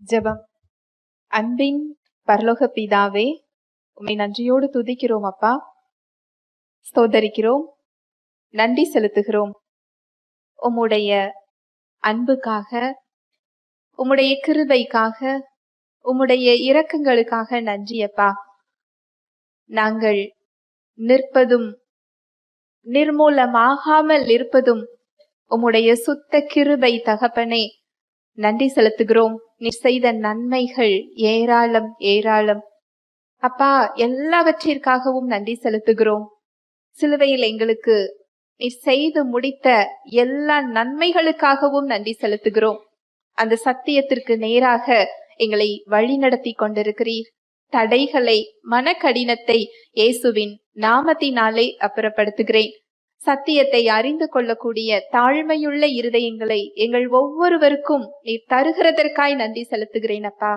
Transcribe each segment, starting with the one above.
ஜெபம். அன்பின் பரலோக பிதாவே, உம்மை நன்றியோடு துதிக்கிறோம் அப்பா, ஸ்தோத்தரிக்கிறோம், நன்றி செலுத்துகிறோம். உம்முடைய அன்புக்காக, உம்முடைய கிருபைக்காக, உம்முடைய இரக்கங்களுக்காக நன்றி அப்பா. நாங்கள் நிற்பதும் நிர்மூலமாகாமல் இருப்பதும் உம்முடைய சுத்த கிருபை தகப்பனே. நன்றி செலுத்துகிறோம். நீர் செய்த நன்மைகள் ஏராளம் ஏராளம் அப்பா. எல்லாவற்றிற்காகவும் நன்றி செலுத்துகிறோம். சிலுவையில் எங்களுக்கு நீர் செய்து முடித்த எல்லா நன்மைகளுக்காகவும் நன்றி செலுத்துகிறோம். அந்த சத்தியத்திற்கு நேராக எங்களை வழிநடத்தி கொண்டிருக்கிறீர். தடைகளை, மனக்கடினத்தை இயேசுவின் நாமத்தினாலே அப்புறப்படுத்துகிறேன். சத்தியத்தை அறிந்து கொள்ளக்கூடிய தாழ்மையுள்ள இருதயங்களை எங்கள் ஒவ்வொருவருக்கும் நீர் தருகிறதற்காய் நன்றி செலுத்துகிறேன் அப்பா.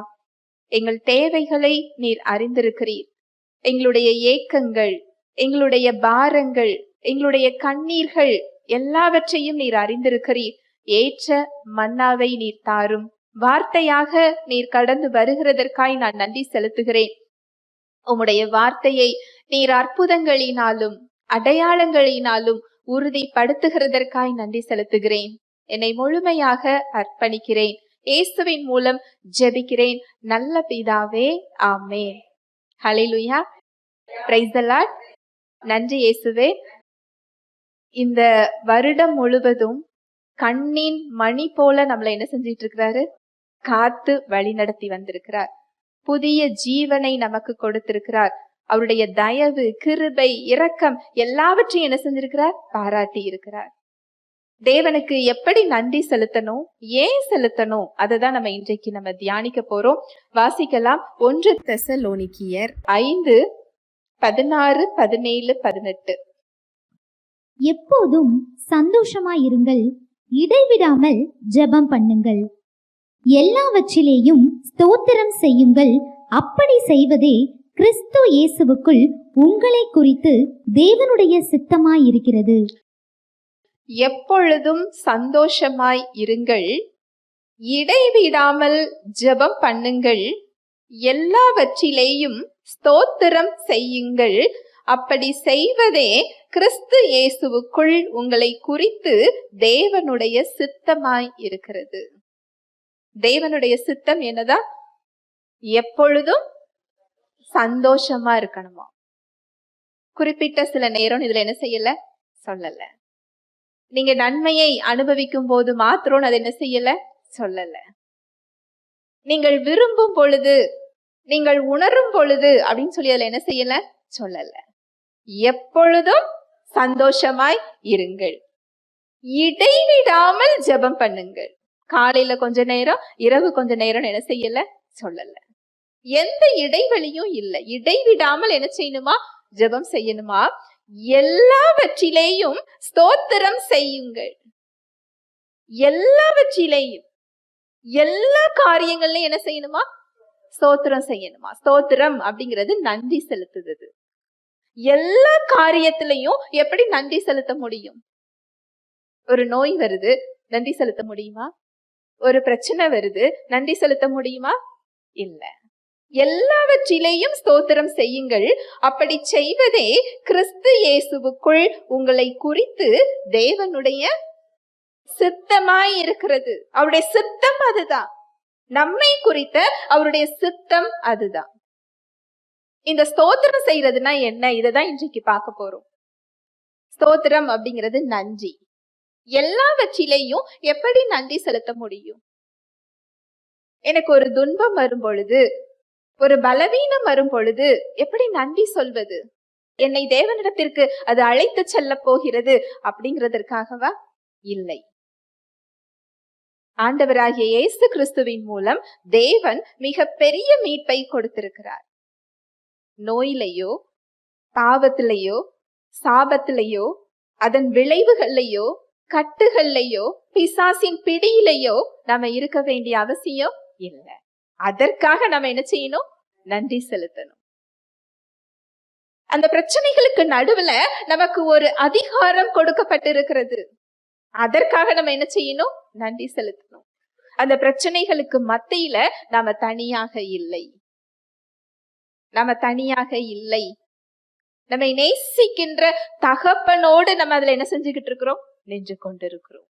எங்கள் தேவைகளை நீர் அறிந்திருக்கிறீர். எங்களுடைய ஏக்கங்கள், எங்களுடைய பாரங்கள், எங்களுடைய கண்ணீர்கள் எல்லாவற்றையும் நீர் அறிந்திருக்கிறீர். ஏற்ற மன்னாவை நீர் தாரும். வார்த்தையாக நீர் கடந்து வருகிறதற்காய் நான் நன்றி செலுத்துகிறேன். உம்முடைய வார்த்தையை நீர் அற்புதங்களினாலும் அடையாளங்களினாலும் உறுதிப்படுத்துகிறதற்காய் நன்றி செலுத்துகிறேன். என்னை முழுமையாக அர்ப்பணிக்கிறேன். இயேசுவின் மூலம் ஜெபிக்கிறேன் நல்ல பிதாவே, ஆமென். ஹல்லேலூயா, பிரைஸ் தி லார்ட். நன்றி இயேசுவே. இந்த வருடம் முழுவதும் கண்ணின் மணி போல நம்மளை என்ன செஞ்சிட்டு இருக்கிறாரு? காத்து வழி நடத்தி வந்திருக்கிறார். புதிய ஜீவனை நமக்கு கொடுத்திருக்கிறார். அவருடைய தயவு, கிருபை, இரக்கம் எல்லாவற்றையும் என்ன செஞ்சிருக்கிறார்? பாராட்டி இருக்கிறார். தேவனுக்கு எப்படி நன்றி செலுத்தணும், ஏன் செலுத்தணும், அதை தான் நம்ம இன்றைக்கு நம்ம தியானிக்க போறோம். வாசிக்கலாம். 1 தெசலோனிக்கேயர் 5:16, 17, 18. எப்போதும் சந்தோஷமாயிருங்கள், இடைவிடாமல் ஜெபம் பண்ணுங்கள், எல்லாவற்றிலேயும் ஸ்தோத்திரம் செய்யுங்கள். அப்படி செய்வதே கிறிஸ்து இயேசுவுக்குள் உங்களை குறித்து தேவனுடைய சித்தமாயிருக்கிறது. எப்பொழுதும் சந்தோஷமாய் இருங்கள், இடைவிடாமல் ஜெபம் பண்ணுங்கள், எல்லாவற்றிலேயும் ஸ்தோத்திரம் செய்யுங்கள். அப்படி செய்வதே கிறிஸ்து இயேசுவுக்குள் உங்களை குறித்து தேவனுடைய சித்தமாய் இருக்கிறது. தேவனுடைய சித்தம் என்னதான்? எப்பொழுதும் சந்தோஷமா இருக்கணுமா? குறிப்பிட்ட சில நேரம் இதுல என்ன செய்யல, சொல்லல. நீங்க நன்மையை அனுபவிக்கும் போது மாத்திரம் அது என்ன செய்யல, சொல்லல. நீங்கள் விரும்பும் பொழுது, நீங்கள் உணரும் பொழுது அப்படின்னு சொல்லி அதுல என்ன செய்யல, சொல்லல. எப்பொழுதும் சந்தோஷமாய் இருங்கள், இடைவிடாமல் ஜெபம் பண்ணுங்கள். காலையில கொஞ்ச நேரம், இரவு கொஞ்ச நேரம் என்ன செய்யல, சொல்லல. எந்த இடைவெளியும் இல்லை. இடைவிடாமல் என்ன செய்யணுமா? ஜெபம் செய்யணுமா? எல்லாவற்றிலேயும் ஸ்தோத்திரம் செய்யுங்கள். எல்லாவற்றிலேயும், எல்லா காரியங்கள்லயும் என்ன செய்யணுமா? ஸ்தோத்திரம் செய்யணுமா? ஸ்தோத்திரம் அப்படிங்கிறது நன்றி செலுத்துது. எல்லா காரியத்திலையும் எப்படி நன்றி செலுத்த முடியும்? ஒரு நோய் வருது, நன்றி செலுத்த முடியுமா? ஒரு பிரச்சனை வருது, நன்றி செலுத்த முடியுமா? இல்ல. எல்லாவற்றிலேயும் ஸ்தோத்திரம் செய்யுங்கள். அப்படி செய்வதே கிறிஸ்து இயேசுவுக்குள் உங்களை குறித்து தேவனுடைய சித்தமாய் இருக்கிறது. அவருடைய சித்தம் அதுதான். நம்மை குறித்த அவருடைய சித்தம் அதுதான். இந்த ஸ்தோத்திரம் செய்யறதுனா என்ன? இததான் இன்றைக்கு பார்க்க போறோம். ஸ்தோத்திரம் அப்படிங்கிறது நன்றி. எல்லாவற்றிலேயும் எப்படி நன்றி செலுத்த முடியும்? எனக்கு ஒரு துன்பம் வரும் பொழுது, ஒரு பலவீனம் வரும் பொழுது எப்படி நன்றி சொல்வது? என்னை தேவனிடத்திற்கு அது அழைத்து செல்ல போகிறது அப்படிங்கிறதற்காகவா? இல்லை. ஆண்டவராகிய இயேசு கிறிஸ்துவின் மூலம் தேவன் மிக பெரிய மீட்பை கொடுத்திருக்கிறார். நோயிலையோ, பாவத்திலேயோ, சாபத்திலேயோ, அதன் விளைவுகள்லையோ, கட்டுகள்லையோ, பிசாசின் பிடியிலையோ நாம இருக்க வேண்டிய அவசியம் இல்லை. அதற்காக நம்ம என்ன செய்யணும்? நன்றி செலுத்தணும். அந்த பிரச்சனைகளுக்கு நடுவுல நமக்கு ஒரு அதிகாரம் கொடுக்கப்பட்டிருக்கிறது. அதற்காக நம்ம என்ன செய்யணும்? நன்றி செலுத்தணும். அந்த பிரச்சனைகளுக்கு மத்தியில நாம தனியாக இல்லை. நாம தனியாக இல்லை. நம்மை நேசிக்கின்ற தகப்பனோடு நம்ம அதுல என்ன செஞ்சுக்கிட்டு இருக்கிறோம்? நின்று கொண்டிருக்கிறோம்.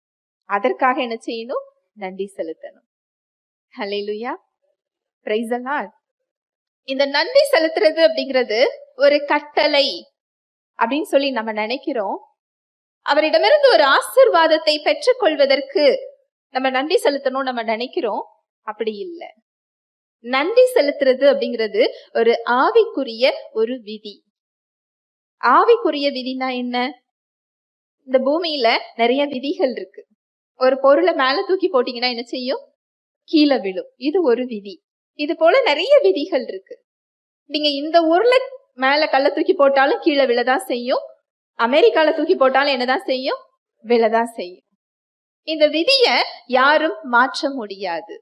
அதற்காக என்ன செய்யணும்? நன்றி செலுத்தணும். ஹல்லேலூயா, பிரைஸ் தி லார்ட். இந்த நன்றி செலுத்துறது அப்படிங்கிறது ஒரு கட்டளை அப்படின்னு சொல்லி நம்ம நினைக்கிறோம். அவரிடமிருந்து ஒரு ஆசீர்வாதத்தை பெற்றுக்கொள்வதற்கு நம்ம நன்றி செலுத்தணும் நம்ம நினைக்கிறோம். அப்படி இல்லை. நன்றி செலுத்துறது அப்படிங்கிறது ஒரு ஆவிக்குரிய ஒரு விதி. ஆவிக்குரிய விதினா என்ன? இந்த பூமியில நிறைய விதிகள் இருக்கு. ஒரு பொருளை மேல தூக்கி போட்டீங்கன்னா என்ன செய்யும்? கீழே விழும். இது ஒரு விதி. இது போல நிறைய விதிகள் இருக்கு. நீங்க இந்த ஊர்ல மேல கல்ல தூக்கி போட்டாலும் கீழே விழதான் செய்யும். அமெரிக்கால தூக்கி போட்டாலும் என்னதான் செய்யும்? விழதான் செய்யும். இந்த விதிய யாரும் மாற்ற முடியாது.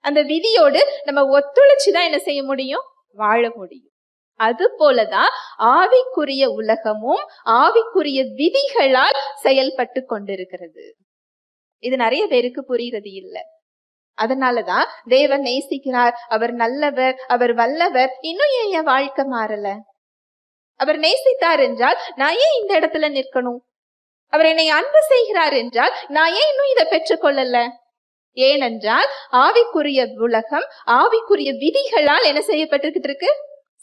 அந்த விதியோடு நம்ம ஒத்துழைச்சுதான் என்ன செய்ய முடியும்? வாழ முடியும். அது போலதான் ஆவிக்குரிய உலகமும் ஆவிக்குரிய விதிகளால் செயல்பட்டு கொண்டிருக்கிறது. இது நிறைய பேருக்கு புரிகிறது இல்லை. அதனாலதான் தேவன் நேசிக்கிறார், அவர் நல்லவர், அவர் வல்லவர், இன்னும் ஏன் என் வாழ்க்கை மாறல? அவர் நேசித்தார் என்றால் நான் ஏன் இந்த இடத்துல நிற்கணும்? அவர் என்னை அன்பு செய்கிறார் என்றால் நான் ஏன் இன்னும் இதை பெற்றுக்கொள்ளல? ஏனென்றால் ஆவிக்குரிய உலகம் ஆவிக்குரிய விதிகளால் என்ன செய்யப்பட்டிருக்கிட்டு இருக்கு?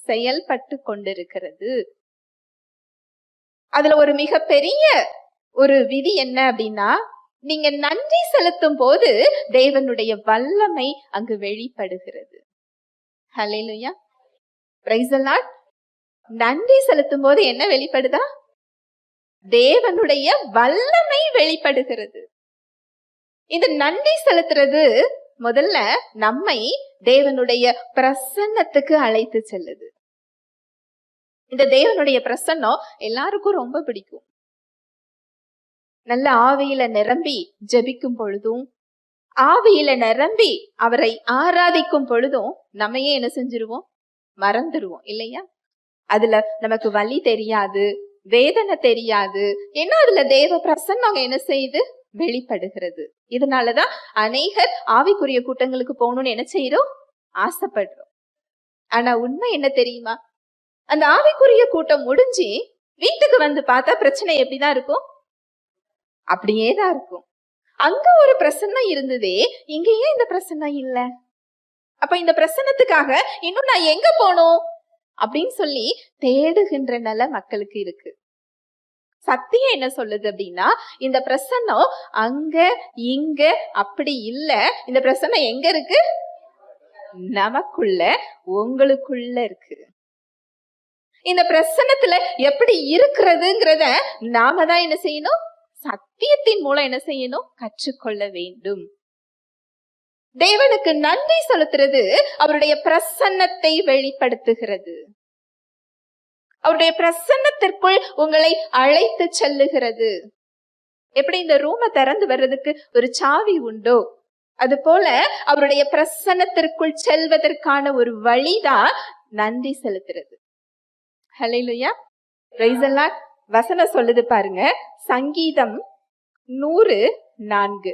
செயல்பட்டு கொண்டிருக்கிறது. அதுல ஒரு மிகப்பெரிய ஒரு விதி என்ன அப்படின்னா, நீங்க நன்றி செலுத்தும் போது தேவனுடைய வல்லமை அங்கு வெளிப்படுகிறது. ஹல்லேலூயா, பிரைஸ் தி லார்ட். நன்றி செலுத்தும் போது என்ன வெளிப்படுதா? தேவனுடைய வல்லமை வெளிப்படுகிறது. இந்த நன்றி செலுத்துறது முதல்ல நம்மை தேவனுடைய பிரசன்னத்துக்கு அழைத்து செல்லுது. இந்த தேவனுடைய பிரசன்னம் எல்லாருக்கும் ரொம்ப பிடிக்கும். நல்ல ஆவியில நிரம்பி ஜெபிக்கும் பொழுதும், ஆவியில நிரம்பி அவரை ஆராதிக்கும் பொழுதும் நம்மையே என்ன செஞ்சிருவோம்? மறந்துடுவோம் இல்லையா? அதுல நமக்கு வலி தெரியாது, வேதனை தெரியாது. ஏன்னா அதுல தேவ பிரசன்னம் என்ன செய்யுது? வெளிப்படுகிறது. இதனாலதான் அநேகர் ஆவிக்குரிய கூட்டங்களுக்கு போகணும்னு என்ன செய்யறோம்? ஆசைப்படுறோம். ஆனா உண்மை என்ன தெரியுமா? அந்த ஆவிக்குரிய கூட்டம் முடிஞ்சு வீட்டுக்கு வந்து பார்த்தா பிரச்சனை எப்படிதான் இருக்கும்? அப்படியேதான் இருக்கும். அங்க ஒரு பிரசன்னம் இருந்ததே, இங்க ஏன் இந்த பிரசன்னம் இல்ல? அப்ப இந்த பிரசன்னத்துக்காக இன்னும் நான் எங்க போனோம் அப்படின்னு சொல்லி தேடுகின்ற நிலை மக்களுக்கு இருக்கு. சத்தியம் என்ன சொல்லுது அப்படின்னா, இந்த பிரசன்னம் அங்க இங்க அப்படி இல்ல. இந்த பிரசன்னம் எங்க இருக்கு? நமக்குள்ள, உங்களுக்குள்ள இருக்கு. இந்த பிரசன்னத்துல எப்படி இருக்கிறதுங்கிறத நாம தான் என்ன செய்யணும்? சத்தியத்தின் மூலம் என்ன செய்யணும்? கற்றுக்கொள்ள வேண்டும். தேவனுக்கு நன்றி செலுத்துறது அவருடைய பிரசன்னத்தை வெளிப்படுத்துகிறது. அவருடைய பிரசன்னத்திற்குள் உங்களை அழைத்து செல்லுகிறது. எப்படி இந்த ரூமை திறந்து வர்றதுக்கு ஒரு சாவி உண்டோ, அது போல அவருடைய பிரசன்னத்திற்குள் செல்வதற்கான ஒரு வழிதான் நன்றி செலுத்துறது. ஹல்லேலூயா, பிரைஸ் தி லார்ட். வசனம் சொல்லுது பாருங்க, சங்கீதம் 104.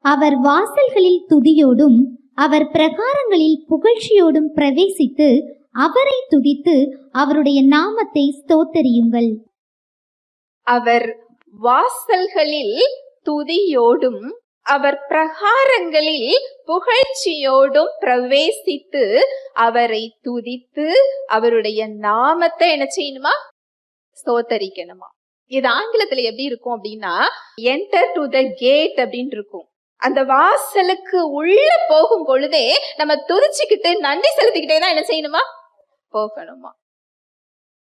அவர் வாசல்களில் துதியோடும் அவர் பிரகாரங்களில் புகழ்ச்சியோடும் பிரவேசித்து அவரை துதித்து அவருடைய நாமத்தை ஸ்தோத்தரியுங்கள். அவர் வாசல்களில் துதியோடும் அவர் பிரகாரங்களில் புகழ்ச்சியோடும் பிரவேசித்து அவரை துதித்து அவருடைய நாமத்தை என்ன செய்யணுமா? ஸ்தோத்தரிக்கணுமா. இது ஆங்கிலத்துல எப்படி இருக்கும் அப்படின்னா, என்டர் டு த கேட் அப்படின்னு இருக்கும். அந்த வாசலுக்கு உள்ள போகும் பொழுதே நம்ம துதிச்சுக்கிட்டு நன்றி செலுத்திக்கிட்டே தான் என்ன செய்யணுமா? போகணுமா.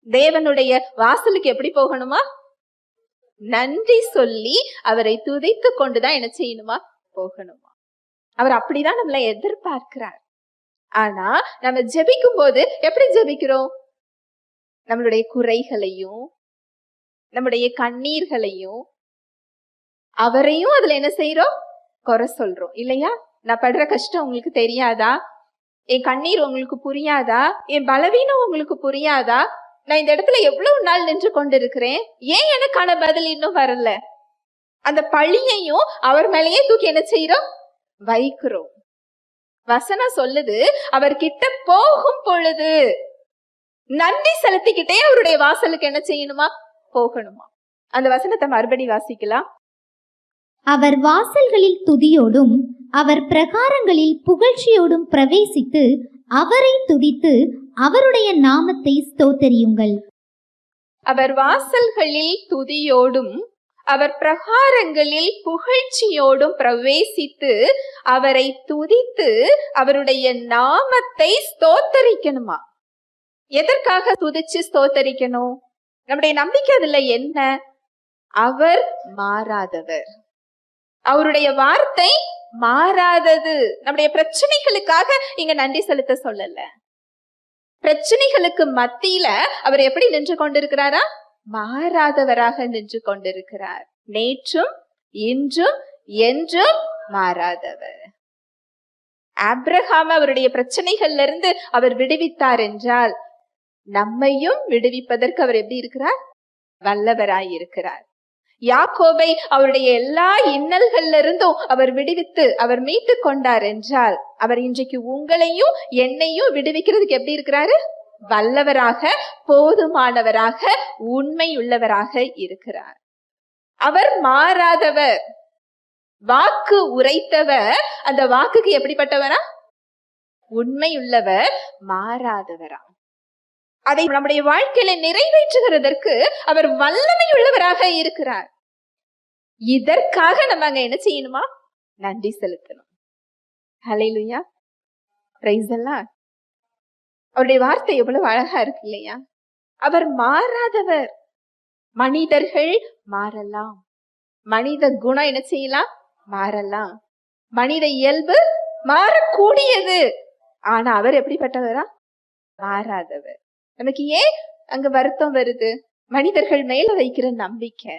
தேவனுடைய வாசலுக்கு எப்படி போகணுமா? நன்றி சொல்லி அவரை துதித்து கொண்டுதான் என்ன செய்யணுமா? போகணுமா. அவர் அப்படிதான் நம்மளை எதிர்பார்க்கிறார். ஆனா நம்ம ஜெபிக்கும் போது எப்படி ஜெபிக்கிறோம்? நம்மளுடைய குறைகளையும் நம்முடைய கண்ணீர்களையும் அவரையும் அதுல என்ன செய்யறோம்? குறை சொல்றோம் இல்லையா? நான் படுற கஷ்டம் உங்களுக்கு தெரியாதா? என் கண்ணீர் உங்களுக்கு புரியாதா? என் பலவீனம் உங்களுக்கு புரியாதா? நான் இந்த இடத்துல எவ்வளவு நாள் நின்று கொண்டிருக்கிறேன், ஏன் எனக்கான பதில் இன்னும் வரல? அந்த பழியையும் அவர் மேலேயே தூக்கி என்ன செய்யறோம்? வைக்கிறோம். வசனம் சொல்லுது, அவர் கிட்ட போகும் பொழுது நன்றி செலுத்திக்கிட்டே அவருடைய வாசலுக்கு என்ன செய்யணுமா? போகணுமா? அந்த வசனத்தை மறுபடி வாசிக்கலாம். அவர் வாசல்களில் துதியோடும் அவர் பிரகாரங்களில் புகழ்ச்சியோடும் பிரவேசித்து அவரை துதித்து அவருடைய நாமத்தை ஸ்தோத்தரியுங்கள். அவர் வாசல்களில் துதியோடும் அவர் பிரகாரங்களில் புகழ்ச்சியோடும் பிரவேசித்து அவரை துதித்து அவருடைய நாமத்தை ஸ்தோத்தரிக்கணுமா? எதற்காக துதிச்சு ஸ்தோத்தரிக்கணும்? நம்முடைய நம்பிக்கை அதுல என்ன? அவர் மாறாதவர், அவருடைய வார்த்தை மாறாதது. நம்முடைய பிரச்சனைகளுக்காக இங்க நன்றி செலுத்த சொல்லல. பிரச்சனைகளுக்கு மத்தியில அவர் எப்படி நின்று கொண்டிருக்கிறாரா? மாறாதவராக நின்று கொண்டிருக்கிறார். நேற்றும் இன்றும் என்றும் மாறாதவர். ஆபிரகாம் அவருடைய பிரச்சனைகள்ல இருந்து அவர் விடுவித்தார் என்றால், நம்மையும் விடுவிப்பதற்கு அவர் எப்படி இருக்கிறார்? வல்லவராய் இருக்கிறார். யாக்கோபை அவருடைய எல்லா இன்னல்கள்ல இருந்தும் அவர் விடுவித்து அவர் மீட்டு கொண்டார் என்றால், அவர் இன்றைக்கு உங்களையும் என்னையும் விடுவிக்கிறதுக்கு எப்படி இருக்கிறாரு? வல்லவராக, போதுமானவராக, உண்மையுள்ளவராக இருக்கிறார். அவர் மாறாதவர். வாக்கு உரைத்தவர் அந்த வாக்குக்கு எப்படிப்பட்டவரா? உண்மையுள்ளவர், மாறாதவரா. அதை நம்முடைய வாழ்க்கையில நிறைவேற்றுகிறதற்கு அவர் வல்லமையுள்ளவராக இருக்கிறார். இதற்காக நம்ம அங்க என்ன செய்யணுமா? நன்றி செலுத்தணும். ஹல்லேலூயா, பிரைஸ் தி லார்ட். அவருடைய வார்த்தை எவ்வளவு அழகா இருக்கு இல்லையா? அவர் மாறாதவர். மனிதர்கள் மாறலாம், மனித குணம் என்ன செய்யலாம்? மாறலாம், மனித இயல்பு மாறக்கூடியது. ஆனா அவர் எப்படிப்பட்டவரா? மாறாதவர். நமக்கு ஏன் அங்க வருத்தம் வருது? மனிதர்கள் மேல வைக்கிற நம்பிக்கை,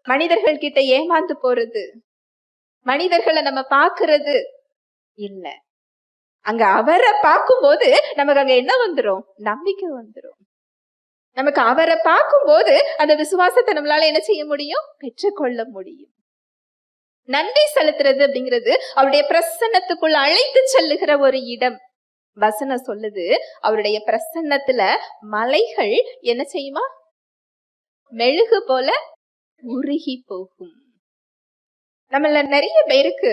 மனிதர்கள் கிட்ட ஏமாந்து போறது, மனிதர்களை நம்ம பாக்குறது இல்ல. அங்க அவரை பார்க்கும் போது நமக்கு அங்க என்ன வந்துரும்? நம்பிக்கை வந்துரும். நமக்கு அவரை பார்க்கும் போது அந்த விசுவாசத்தை நம்மளால என்ன செய்ய முடியும்? பெற்றுக்கொள்ள முடியும். நன்றி செலுத்துறது அப்படிங்கிறது அவருடைய பிரசன்னத்துக்குள்ள அழைத்து செல்லுகிற ஒரு இடம். வசனம் சொல்லுது, அவருடைய பிரசன்னத்துல மலைகள் என்ன செய்யுமா? மெழுகு போல உருகி போகும். நம்மள நிறைய பேருக்கு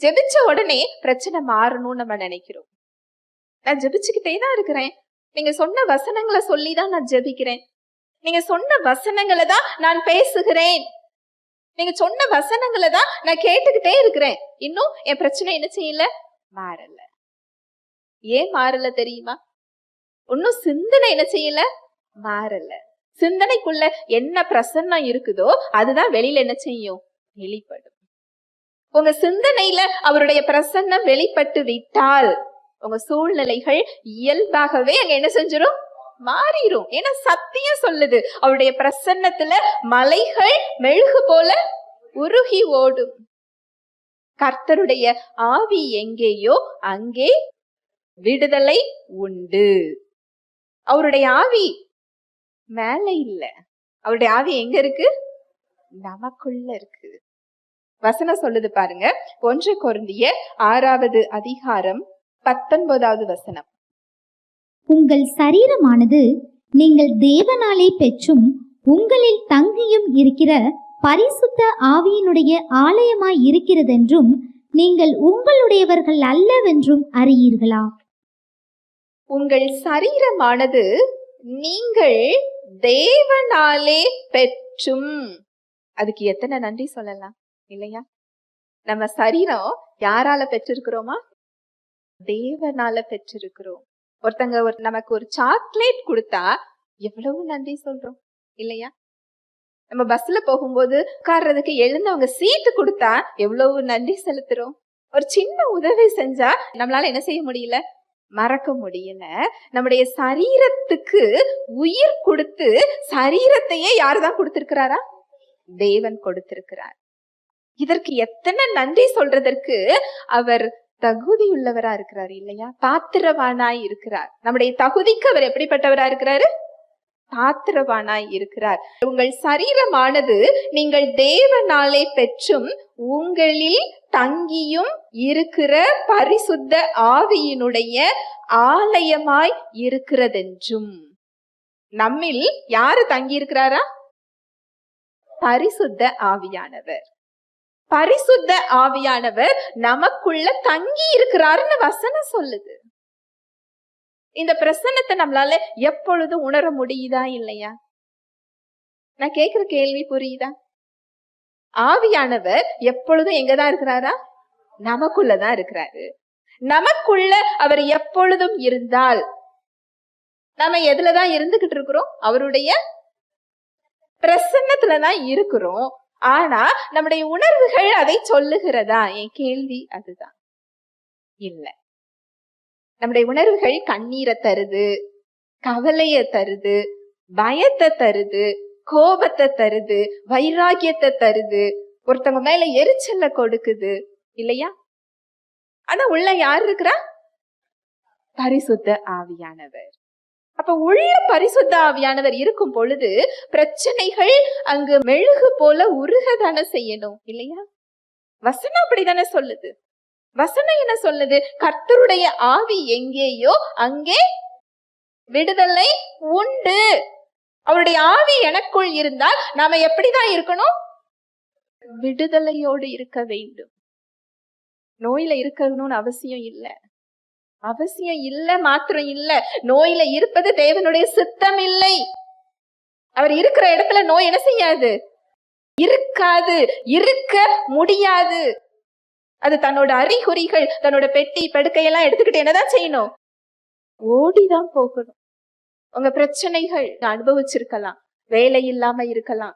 ஜெபிச்ச உடனே பிரச்சனை மாறணும்னு நம்ம நினைக்கிறோம். நான் ஜெபிச்சுக்கிட்டே தான் இருக்கிறேன், நீங்க சொன்ன வசனங்களை சொல்லிதான் நான் ஜெபிக்கிறேன், நீங்க சொன்ன வசனங்களை தான் நான் பேசுகிறேன், நீங்க சொன்ன வசனங்களை தான் நான் கேட்டுக்கிட்டே இருக்கிறேன், இன்னும் என் பிரச்சனை என்ன செய்யல? மாறல. ஏன் மாறல தெரியுமா? இன்னும் சிந்தனை என்ன செய்யல? மாறல. சிந்தனைக்குள்ள என்ன பிரசன்னம் இருக்குதோ அதுதான் வெளியில என்ன செய்யும்? வெளிப்படும். உங்க சிந்தனையில அவருடைய பிரசன்னம் வெளிப்பட்டு விட்டால் உங்க சூழ்நிலைகள் இயல்பாகவே அங்க என்ன செஞ்சிடும்? மாறிடும். ஏன்னா சத்தியம் சொல்லுது, அவருடைய பிரசன்னத்துல மலைகள் மெழுகு போல உருகி ஓடும். கர்த்தருடைய ஆவி எங்கேயோ அங்கே விடுதலை உண்டு. அவருடைய ஆவி மேல இல்ல, அவருடைய ஆவி எங்க இருக்கு? நமக்குள்ள இருக்கு. வசனம் சொல்லுது பாருங்க, 1 கொரிந்தியர் 6வது அதிகாரம் 19வது வசனம். உங்கள் சரீரமானது நீங்கள் தேவனாலே பெற்றும் உங்களில் தங்கியும் இருக்கிற பரிசுத்த ஆவியினுடைய ஆலயமாய் இருக்கிறதென்றும் நீங்கள் உங்களுடையவர்கள் அல்லவென்றும் அறியீர்களா? உங்கள் சரீரமானது நீங்கள் தேவனாலே பெற்றும். அதுக்கு எத்தனை நன்றி சொல்லலாம் இல்லையா? நம்ம சரீரம் யாரால பெற்றிருக்கிறோமா? தேவனால பெற்றிருக்கிறோம். ஒருத்தங்க நமக்கு ஒரு சாக்லேட் கொடுத்தா எவ்வளவு நன்றி சொல்றோம் இல்லையா? நம்ம பஸ்ல போகும்போது உட்கார்றதுக்கு எழுந்தவங்க சீட்டு கொடுத்தா எவ்வளவு நன்றி செலுத்துறோம். ஒரு சின்ன உதவி செஞ்சா நம்மளால என்ன செய்ய முடியல? மறக்க முடியல. நம்முடைய சரீரத்துக்கு உயிர் கொடுத்து சரீரத்தையே யாருதான் கொடுத்திருக்கிறாரா? தேவன் கொடுத்திருக்கிறார். இதற்கு எத்தனை நன்றி சொல்றதற்கு அவர் தகுதியுள்ளவரா இருக்கிறார் இல்லையா? பாத்திரவானாய் இருக்கிறார். நம்முடைய தகுதிக்கு அவர் எப்படிப்பட்டவரா இருக்கிறாரு? பாத்திரவானாய் இருக்கிறார். உங்கள் சரீரமானது நீங்கள் தேவனாலே பெற்றும் உங்களில் தங்கியும் இருக்கிற பரிசுத்த ஆவியினுடைய ஆலயமாய் இருக்கிறதென்றும். நம்மில் யாரு தங்கி இருக்கிறாரா? பரிசுத்த ஆவியானவர். பரிசுத்த ஆவியானவர் நமக்குள்ள தங்கி இருக்கிறாருன்னு வசனம் சொல்லுது. இந்த பிரசன்னத்தை நம்மளால எப்பொழுதும் உணர முடியுதா இல்லையா? நான் கேக்குற கேள்வி புரியுதா? ஆவியானவர் எப்பொழுதும் எங்கதான் இருக்கிறாரா? நமக்குள்ளதான் இருக்கிறாரு. நமக்குள்ள அவர் எப்பொழுதும் இருந்தால் நம்ம எதுலதான் இருந்துகிட்டு இருக்கிறோம்? அவருடைய பிரசன்னத்துலதான் இருக்கிறோம். ஆனா நம்முடைய உணர்வுகள் அதை சொல்லுகிறதா? என் கேள்வி அதுதான். இல்ல. நம்முடைய உணர்வுகள் கண்ணீரை தருது, கவலைய தருது, பயத்தை தருது, கோபத்தை தருது, வைராகியத்தை தருது, ஒருத்தவங்க மேல எரிச்சலை கொடுக்குது இல்லையா? ஆனா உள்ள யார் இருக்கிறா? பரிசுத்த ஆவியானவர். அப்ப உள்ள பரிசுத்த ஆவியானவர் இருக்கும் பொழுது பிரச்சனைகள் அங்கு மெழுகு போல உருகதானே செய்யணும் இல்லையா? வசனம் அப்படித்தானே சொல்லுது. வசனம் என்ன சொல்லுது? கர்த்தருடைய ஆவி எங்கேயோ அங்கே விடுதலை உண்டு. அவருடைய ஆவி எனக்குள் இருந்தால் நாம எப்படிதான் இருக்கணும்? விடுதலையோடு இருக்க வேண்டும். நோயில இருக்கணும்னு அவசியம் இல்லை. அவசியம் இல்ல, மாத்திரம் இல்ல, நோயில இருப்பது தேவனுடைய சித்தம் இல்லை. அவர் இருக்கிற இடத்துல நோய் என்ன செய்யாது? இருக்காது, இருக்க முடியாது. அது தன்னோட அறிகுறிகள், தன்னோட பெட்டி படுக்கையெல்லாம் எடுத்துக்கிட்டு என்னதான் செய்யணும்? ஓடிதான் போகணும். உங்க பிரச்சனைகள் அனுபவிச்சிருக்கலாம், வேலை இல்லாம இருக்கலாம்,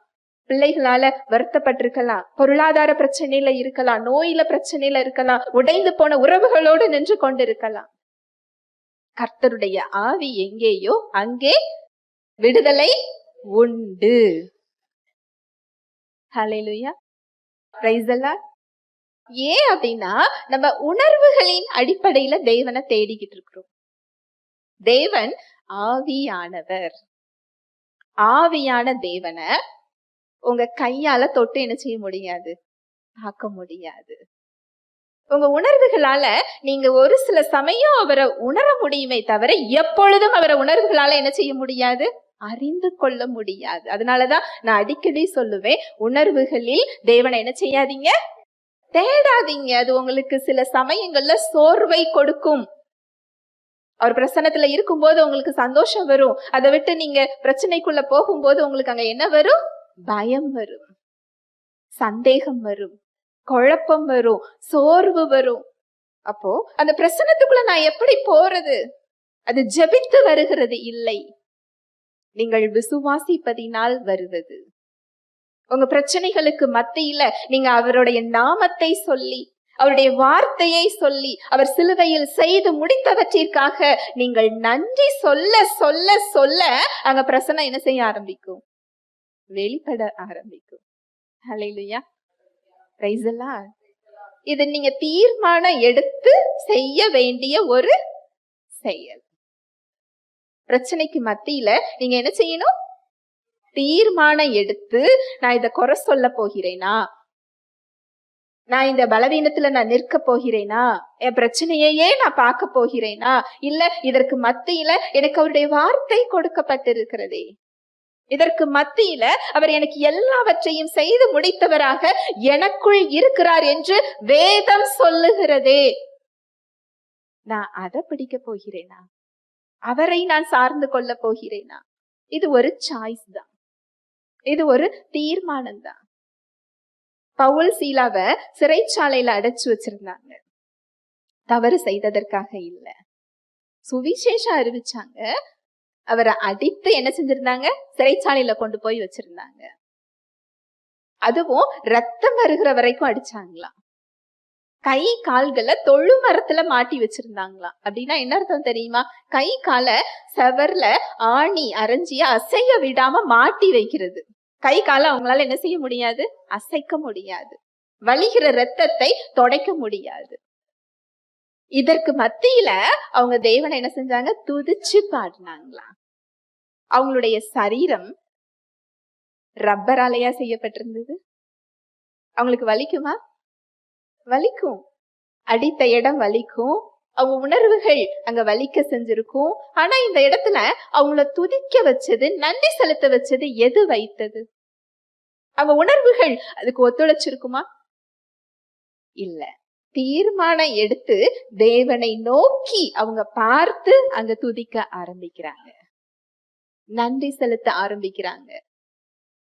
பிள்ளைகளால வருத்தப்பட்டிருக்கலாம், பொருளாதார பிரச்சனையில இருக்கலாம், நோயில பிரச்சனையில இருக்கலாம், உடைந்து போன உறவுகளோடு நின்று கொண்டிருக்கலாம். கர்த்தருடைய ஆவி எங்கேயோ அங்கே விடுதலை உண்டு. ஹல்லேலூயா, பிரைஸ் தி லார்ட். ஏன் அப்படின்னா நம்ம உணர்வுகளின் அடிப்படையில தேவனை தேடிக்கிட்டு இருக்கிறோம். தேவன் ஆவியானவர். ஆவியான தேவனை உங்க கையால தொட்டு என்ன செய்ய முடியாது? பார்க்க முடியாது. உங்க உணர்வுகளால நீங்க ஒரு சில சமயம் அவரை உணர முடியுமே தவிர எப்பொழுதும் அவரை உணர்வுகளால என்ன செய்ய முடியாது? அறிந்து கொள்ள முடியாது. அதனாலதான் நான் அடிக்கடி சொல்லுவேன், உணர்வுகளில் தேவனை என்ன செய்யாதீங்க? தேடாதீங்க. அது உங்களுக்கு சில சமயங்கள்ல சோர்வை கொடுக்கும். அவர் பிரசன்னத்துல இருக்கும் போது உங்களுக்கு சந்தோஷம் வரும். அதை விட்டு நீங்க பிரச்சனைக்குள்ள போகும்போது உங்களுக்கு அங்க என்ன வரும்? பயம் வரும், சந்தேகம் வரும், குழப்பம் வரும், சோர்வு வரும். அப்போ அந்த பிரசன்னத்துக்குள்ள நான் எப்படி போறது? அது ஜெபித்து வருகிறது இல்லை, நீங்கள் விசுவாசிப்பதினால் வருவது. உங்க பிரச்சனைகளுக்கு மத்தியில நீங்க அவருடைய நாமத்தை சொல்லி, அவருடைய வார்த்தையை சொல்லி, அவர் சிலுவையில் செய்து முடித்தவற்றிற்காக நீங்கள் நன்றி சொல்ல சொல்ல சொல்ல அங்க பிரசன்னம் என்ன செய்ய ஆரம்பிக்கும்? வெளிப்பட ஆரம்பிக்கும். ஹல்லேலூயா, பிரைஸ் தி லார்ட். இது நீங்க தீர்மானம் எடுத்து செய்ய வேண்டிய ஒரு செயல். பிரச்சனைக்கு மத்தியில நீங்க என்ன செய்யணும்? தீர்மானம் எடுத்து, நான் இத குறை சொல்ல போகிறேனா? நான் இந்த பலவீனத்துல நான் நிற்க போகிறேனா? என் பிரச்சனையே நான் பார்க்க போகிறேனா? இல்ல இதற்கு மத்தியில எனக்கு அவருடைய வார்த்தை கொடுக்கப்பட்டிருக்கிறதே, இதற்கு மத்தியில அவர் எனக்கு எல்லாவற்றையும் செய்து முடித்தவராக எனக்குள் இருக்கிறார் என்று வேதம் சொல்லுகிறதே, நான் அதை பிடிக்க போகிறேனா? அவரை நான் சார்ந்து கொள்ள போகிறேனா? இது ஒரு சாய்ஸ் தான், இது ஒரு தீர்மானம் தான். பவுல் சீலாவை சிறைச்சாலையில அடைச்சு வச்சிருந்தாங்க. தவறு செய்ததற்காக இல்ல, சுவிசேஷம் அறிவிச்சாங்க. அவரை அடித்து என்ன செஞ்சிருந்தாங்க? சிறைச்சாலையில கொண்டு போய் வச்சிருந்தாங்க. அதுவும் ரத்தம் வருகிற வரைக்கும் அடிச்சாங்களாம். கை கால்களை தொழு மரத்துல மாட்டி வச்சிருந்தாங்களாம். அப்படின்னா என்ன அர்த்தம் தெரியுமா? கை காலை செவர்ல ஆணி அரைஞ்சியா அசைய விடாம மாட்டி வைக்கிறது. கை காலை அவங்களால என்ன செய்ய முடியாது? அசைக்க முடியாது. வலிகிற ரத்தத்தை தொடைக்க முடியாது. இதற்கு மத்தியில அவங்க தேவனை என்ன செஞ்சாங்க? துதிச்சு பாடினாங்களாம். அவங்களுடைய சரீரம் ரப்பராலையா செய்யப்பட்டிருந்தது? அவங்களுக்கு வலிக்குமா? வலிக்கும். அடித்த இடம் வலிக்கும், அவங்க உணர்வுகள் அங்க வலிக்க செஞ்சிருக்கும். ஆனா இந்த இடத்துல அவங்கள துதிக்க வச்சது, நன்றி செலுத்த வச்சது எது வைத்தது? அவங்க உணர்வுகள் அதுக்கு ஒத்துழைச்சிருக்குமா? இல்ல. தீர்மானம் எடுத்து தேவனை நோக்கி அவங்க பார்த்து அங்க துதிக்க ஆரம்பிக்கிறாங்க, நன்றி செலுத்த ஆரம்பிக்கிறாங்க.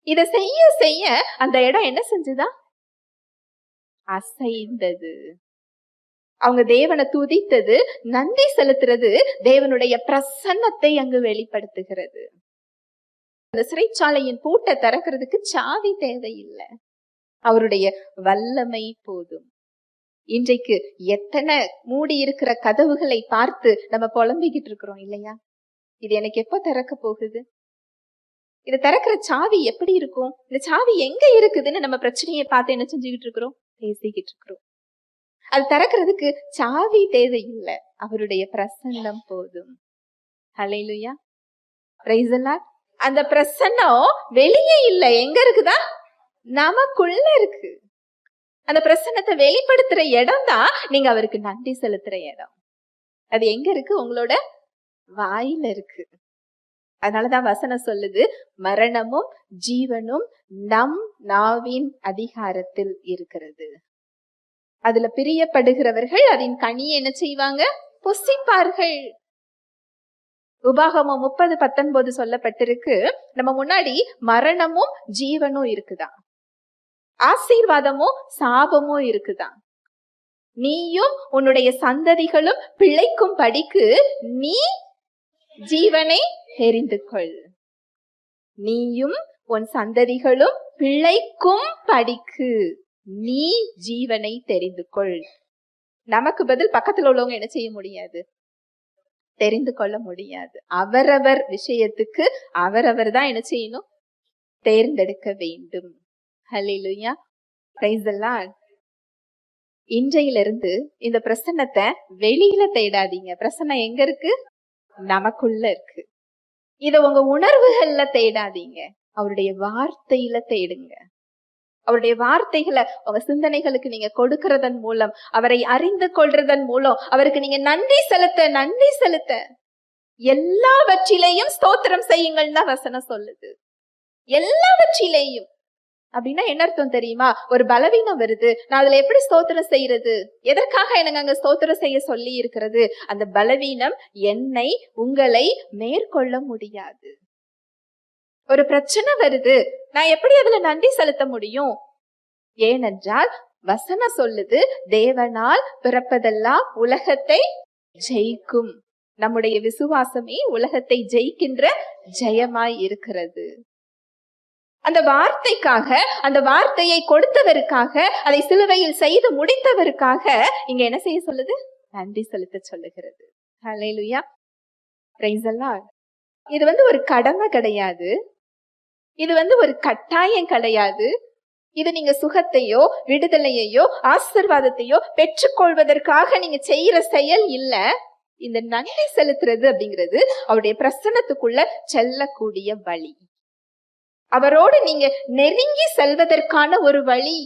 இத செய்ய செய்ய அந்த இடம் என்ன செஞ்சுதா? அசைந்தது. அவங்க தேவனை துதித்தது, நன்றி செலுத்துறது தேவனுடைய பிரசன்னத்தை அங்கு வெளிப்படுத்துகிறது. அந்த சிறைச்சாலையின் பூட்டை திறக்கிறதுக்கு சாவி தேவையில்லை, அவருடைய வல்லமை போதும். இன்றைக்கு எத்தனை மூடி இருக்கிற கதவுகளை பார்த்து நம்ம புலம்பிக்கிட்டு இருக்கிறோம் இல்லையா? இது எனக்கு எப்ப திறக்க போகுது? இதை திறக்கிற சாவி எப்படி இருக்கும்? இந்த சாவி எங்க இருக்குதுன்னு நம்ம பிரச்சனையை பார்த்து என்ன செஞ்சுக்கிட்டு இருக்கிறோம்? பேசிக்கிட்டு இருக்கிறோம். அது திறக்கிறதுக்கு சாவி தேவையில்லை, அவருடைய பிரசன்னம் போதும். ஹல்லேலூயா, பிரைஸ் தி லார்ட். அந்த பிரசன்னம் வெளியே இல்லை, எங்க இருக்குதா? நமக்குள்ள இருக்கு. அந்த பிரசன்னத்தை வெளிப்படுத்துற இடம் தான் நீங்க அவருக்கு நன்றி செலுத்துற இடம். அது எங்க இருக்கு? உங்களோட வாயில இருக்கு. அதனாலதான் வசனம் சொல்லுது, மரணமும் ஜீவனும் நம் நாவின் அதிகாரத்தில் இருக்கிறது. அதுல பிரியப்படுகிறவர்கள் அதன் கனியை என்ன செய்வாங்க? புசிப்பார்கள். உபாகமம் 30:19 சொல்லப்பட்டிருக்கு. நம்ம முன்னாடி மரணமும் ஜீவனும் இருக்குதான், ஆசீர்வாதமும் சாபமும் இருக்குதான். நீயும் உன்னுடைய சந்ததிகளும் பிழைக்கும் படிக்கு நீ ஜீவனை தெரிந்து கொள். நீயும் உன் சந்ததிகளும் பிழைக்கும் படிக்கு நீ ஜீவனை தெரிந்து கொள். நமக்கு பதில் பக்கத்துல உள்ளவங்க என்ன செய்ய முடியாது? தெரிந்து கொள்ள முடியாது. அவரவர் விஷயத்துக்கு அவரவர் தான் என்ன செய்யணும்? தேர்ந்தெடுக்க வேண்டும். ஹல்லேலூயா, பிரைஸ் தி லார்ட். இன்றையிலிருந்து இந்த பிரசன்னத்தை வெளியில தேடாதீங்க. பிரசன்னம் எங்க இருக்கு? நமக்குள்ள இருக்கு. இத உங்க உணர்வுகள்ல தேடாதீங்க, அவருடைய வார்த்தையில தேடுங்க. அவருடைய வார்த்தைகளை உங்க சிந்தனைகளுக்கு நீங்க கொடுக்கறதன் மூலம், அவரை அறிந்து கொள்றதன் மூலம், அவருக்கு நீங்க நன்றி செலுத்த எல்லாவற்றிலேயும் ஸ்தோத்திரம் செய்யுங்கள் தான் வசனம் சொல்லுது. எல்லாவற்றிலேயும் அப்படின்னா என்ன அர்த்தம் தெரியுமா? ஒரு பலவீனம் வருது, நான் அதுல எப்படி ஸ்தோத்திரம் செய்யறது? எதற்காக எனக்கு அங்க ஸ்தோத்திரம் செய்ய சொல்லி இருக்கிறது? அந்த பலவீனம் என்னை உங்களை மேற்கொள்ள முடியாது. ஒரு பிரச்சனை வருது, நான் எப்படி அதுல நன்றி செலுத்த முடியும்? ஏனென்றால் வசனம் சொல்லுது, தேவனால் பிறப்பதெல்லாம் உலகத்தை ஜெயிக்கும். நம்முடைய விசுவாசமே உலகத்தை ஜெயிக்கின்ற ஜெயமாய் இருக்கிறது. அந்த வார்த்தைக்காக, அந்த வார்த்தையை கொடுத்தவருக்காக, அதை சிலுவையில் செய்து முடித்தவருக்காக இங்க என்ன செய்ய சொல்லுது? நன்றி செலுத்த சொல்லுகிறது. ஹல்லேலூயா, பிரைஸ் தி லார்ட். இது ஒரு கடமை கிடையாது, இது ஒரு கட்டாயம் கிடையாது. இது நீங்க சுகத்தையோ விடுதலையையோ ஆசீர்வாதத்தையோ பெற்றுக்கொள்வதற்காக நீங்க செய்யற செயல் இல்ல. இந்த நன்றி செலுத்துறது அப்படிங்கிறது அவருடைய பிரசன்னத்துக்குள்ள செல்லக்கூடிய வழி. அவரோடு நீங்க நெருங்கி செல்வதற்கான ஒரு வழி.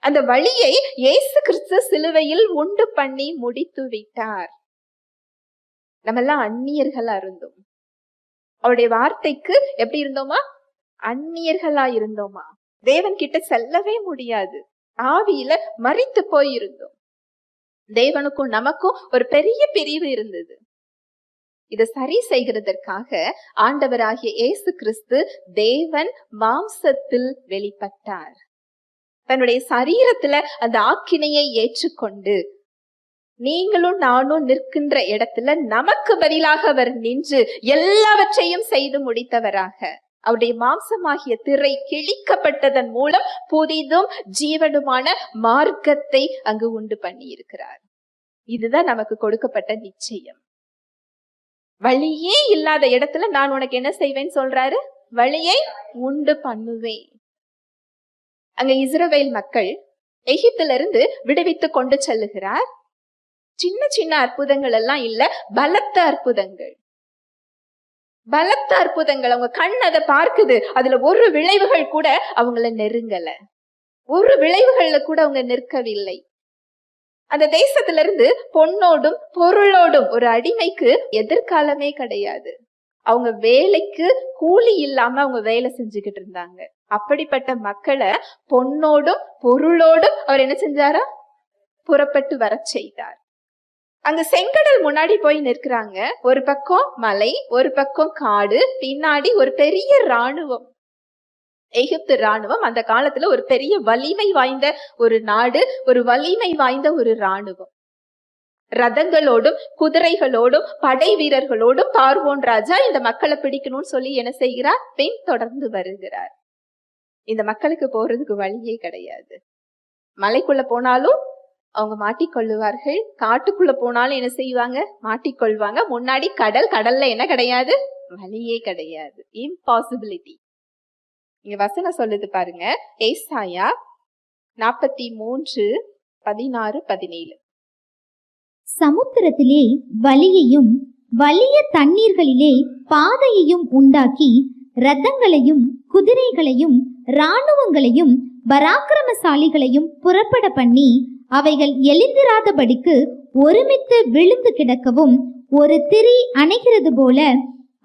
அந்த வழியை இயேசு கிறிஸ்து சிலுவையில் உண்டு பண்ணி முடித்து விட்டார். நம்ம எல்லாம் அந்நியர்களா இருந்தோம், அவருடைய வார்த்தைக்கு எப்படி இருந்தோமா? அந்நியர்களா இருந்தோமா? தேவன் கிட்ட செல்லவே முடியாது, ஆவியில மரித்து போயிருந்தோம். தேவனுக்கும் நமக்கும் ஒரு பெரிய பிரிவு இருந்தது. இதை சரி செய்கிறதற்காக ஆண்டவராகிய இயேசு கிறிஸ்து தேவன் மாம்சத்தில் வெளிப்பட்டார். தன்னுடைய சரீரத்துல அந்த ஆக்கினையை ஏற்றுக்கொண்டு நீங்களும் நானும் நிற்கின்ற இடத்துல நமக்கு பதிலாக அவர் நின்று எல்லாவற்றையும் செய்து முடித்தவராக, அவருடைய மாம்சமாகிய திரை கிழிக்கப்பட்டதன் மூலம் புதிதும் ஜீவனுமான மார்க்கத்தை அங்கு உண்டு பண்ணி இருக்கிறார். இதுதான் நமக்கு கொடுக்கப்பட்ட நிச்சயம். வழியே இல்லாத இடத்துல நான் உனக்கு என்ன செய்வேன்னு சொல்றாரு? வழியை உண்டு பண்ணுவேன். அங்க இஸ்ரவேல் மக்கள் எகிப்திலிருந்து விடுவித்து கொண்டு செல்லுகிறார். சின்ன சின்ன அற்புதங்கள் எல்லாம் இல்ல, பலத்த அற்புதங்கள். பலத்த அற்புதங்கள், அவங்க கண் அதை பார்க்குது. அதுல ஒரு விளைவுகள் கூட அவங்கள நெருங்கல, ஒரு விளைவுகள்ல கூட அவங்க நிற்கவில்லை. அந்த தேசத்துல இருந்து பொன்னோடும் பொருளோடும் ஒரு அடிமைக்கு எதிர்காலமே கிடையாது. அவங்க வேலைக்கு கூலி இல்லாம அவங்க வேலை செஞ்சுக்கிட்டு இருந்தாங்க. அப்படிப்பட்ட மக்களை பொன்னோடும் பொருளோடும் அவர் என்ன செஞ்சாரா? புறப்பட்டு வர செய்தார். அங்க செங்கடல் முன்னாடி போய் நிற்கிறாங்க. ஒரு பக்கம் மலை, ஒரு பக்கம் காடு, பின்னாடி ஒரு பெரிய ராணுவம். எகிப்து ராணுவம் அந்த காலத்துல ஒரு பெரிய வலிமை வாய்ந்த ஒரு நாடு, ஒரு வலிமை வாய்ந்த ஒரு ராணுவம். ரதங்களோடும் குதிரைகளோடும் படை வீரர்களோடும் பார்வோன் ராஜா இந்த மக்களை பிடிக்கணும்னு சொல்லி என்ன செய்கிறார்? பின் தொடர்ந்து வருகிறார். இந்த மக்களுக்கு போறதுக்கு வழியே கிடையாது. மலைக்குள்ள போனாலும் அவங்க மாட்டிக்கொள்ளுவார்கள், காட்டுக்குள்ள போனாலும் என்ன செய்வாங்க? மாட்டிக்கொள்வாங்க. முன்னாடி கடல், கடல்ல என்ன கிடையாது? வழியே கிடையாது. இம்பாசிபிலிட்டி. இங்க வசனம் சொல்லுது பாருங்க, ஏசாயா 43:16-17. சமுத்திரத்திலே வழியையும் வலிய தண்ணீர்களிலே பாதையையும் உண்டாக்கி ரதங்களையும் குதிரைகளையும் இராணுவங்களையும் பராக்கிரமசாலிகளையும் புறப்பட பண்ணி அவைகள் எழுந்திராதபடிக்கு ஒருமித்து விழுந்து கிடக்கவும் ஒரு திரி அணைகிறது போல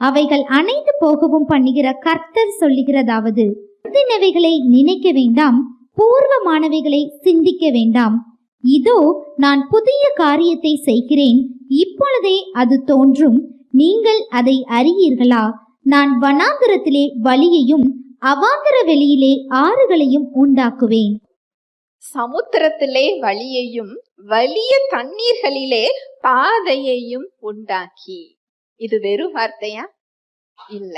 அவைகள் அணைந்து போகவும் பண்ணுகிற கர்த்தர் சொல்லுகிறதாவது, முந்தினவைகளை நினைக்க வேண்டாம், பூர்வமானவைகளை சிந்திக்க வேண்டாம். இதோ நான் புதிய காரியத்தை செய்கிறேன், இப்பொழுதே அது தோன்றும், நீங்கள் அதை அறியீர்களா? நான் வனாந்திரத்திலே வழியையும் அவாந்தர வெளியிலே ஆறுகளையும் உண்டாக்குவேன். சமுத்திரத்திலே வழியையும் வலிய தண்ணீர்களிலே பாதையையும் உண்டாக்கி. இது வெறும் வார்த்தையா? இல்ல,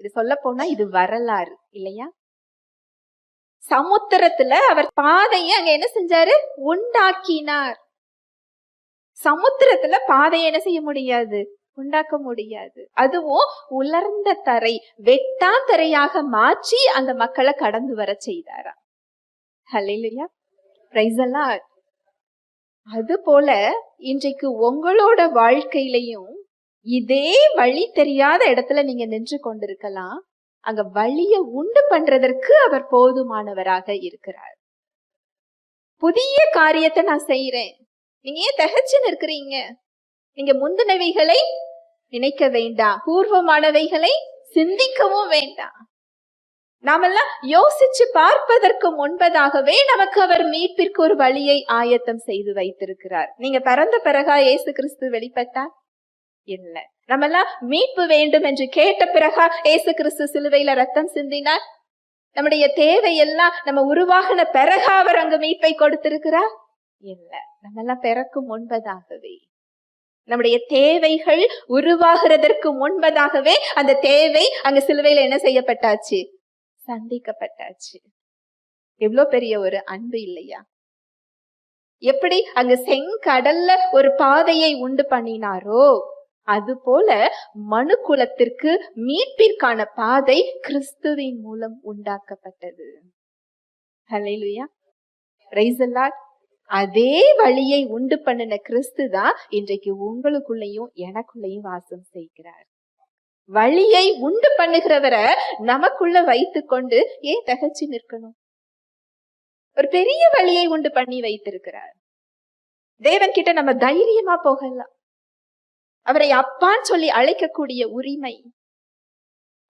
இது சொல்ல போனா இது வரலாறு இல்லையா? சமுத்திரத்துல அவர் பாதையை அங்க என்ன செஞ்சாரு? உண்டாக்கினார். சமுத்திரத்துல பாதையை என்ன செய்ய முடியாது? உண்டாக்க முடியாது. அதுவும் உலர்ந்த தரை, வெட்டாந்தரையாக மாற்றி அந்த மக்களை கடந்து வர செய்தாரா. ஹல்லேலூயா, பிரைஸ் தி லார்ட். அது போல இன்றைக்கு உங்களோட வாழ்க்கையிலையும் இதே வழி தெரியாத இடத்துல நீங்க நின்று கொண்டிருக்கலாம். அங்க வழிய உண்டு பண்றதற்கு அவர் போதுமானவராக இருக்கிறார். புதிய காரியத்தை நான் செய்யறேன், நீங்க ஏன் திகைச்சு நிற்கிறீங்க? நீங்க முந்தினவைகளை நினைக்க வேண்டாம், பூர்வமானவைகளை சிந்திக்கவும் வேண்டாம். நாமெல்லாம் யோசிச்சு பார்ப்பதற்கு முன்பதாகவே நமக்கு அவர் மீட்பிற்கு ஒரு வழியை ஆயத்தம் செய்து வைத்திருக்கிறார். நீங்க பிறந்த பிறகா இயேசு கிறிஸ்து வெளிப்பட்டார்? இல்ல. நம்மெல்லாம் மீட்பு வேண்டும் என்று கேட்ட பிறகா இயேசு கிறிஸ்து சிலுவையில ரத்தம் சிந்தினார்? நம்முடைய தேவையெல்லாம் நம்ம உருவாகின பிறகா அவர் அங்கு மீட்பை கொடுத்திருக்கிறார்? இல்ல. நம்மெல்லாம் பிறக்கும் முன்பதாகவே, நம்முடைய தேவைகள் உருவாகிறதற்கு முன்பதாகவே அந்த தேவை அங்க சிலுவையில என்ன செய்யப்பட்டாச்சு? சந்திக்கப்பட்டாச்சு. எவ்வளவு பெரிய ஒரு அன்பு இல்லையா? எப்படி அங்க செங்கடல்ல ஒரு பாதையை உண்டு பண்ணினாரோ அது போல மனு குலத்திற்கு மீட்பிற்கான பாதை கிறிஸ்துவின் மூலம் உண்டாக்கப்பட்டது. ஹல்லேலூயா, பிரைஸ் தி லார்ட். அதே வழியை உண்டு பண்ணின கிறிஸ்து தான் இன்றைக்கு உங்களுக்குள்ளேயும் எனக்குள்ளேயும் வாசம் செய்கிறார். வழியை உண்டு பண்ணுகிறவரை நமக்குள்ள வைத்து கொண்டு ஏன் தகச்சு நிற்கணும்? ஒரு பெரிய வழியை உண்டு பண்ணி வைத்திருக்கிறார். தேவன் கிட்ட நம்ம தைரியமா போகலாம். அவரை அப்பான்னு சொல்லி அழைக்கக்கூடிய உரிமை,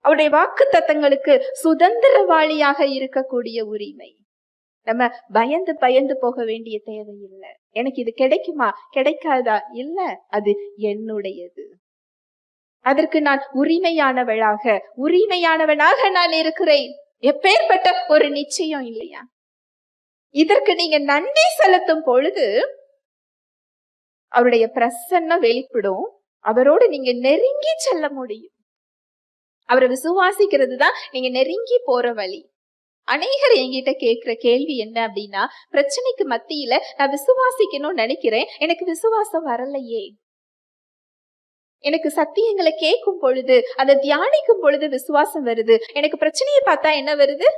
அவருடைய வாக்கு தத்தங்களுக்கு சுதந்திரவாளியாக இருக்கக்கூடிய உரிமை. நம்ம பயந்து பயந்து போக வேண்டிய தேவை இல்லை. எனக்கு இது கிடைக்குமா கிடைக்காதா? இல்ல, அது என்னுடையது. அதற்கு நான் உரிமையானவனாக நான் இருக்கிறேன். எப்பேற்பட்ட ஒரு நிச்சயம் இல்லையா? இதற்கு நீங்க நன்றி செலுத்தும் பொழுது அவருடைய பிரசன்னம் வெளிப்படும். அவரோடு நீங்க நெருங்கி செல்ல முடியும். அவரை விசுவாசிக்கிறது தான் நீங்க நெருங்கி போற வழி. அநேகர் என்கிட்ட கேட்கிற கேள்வி என்ன அப்படின்னா, பிரச்சனைக்கு மத்தியில நான் விசுவாசிக்கணும்னு நினைக்கிறேன், எனக்கு விசுவாசம் வரலையே. எனக்கு சத்தியங்களை கேட்கும் பொழுது, அதை தியானிக்கும் பொழுது விசுவாசம் வருது. எனக்கு பிரச்சனையை பார்த்தா என்ன வருது?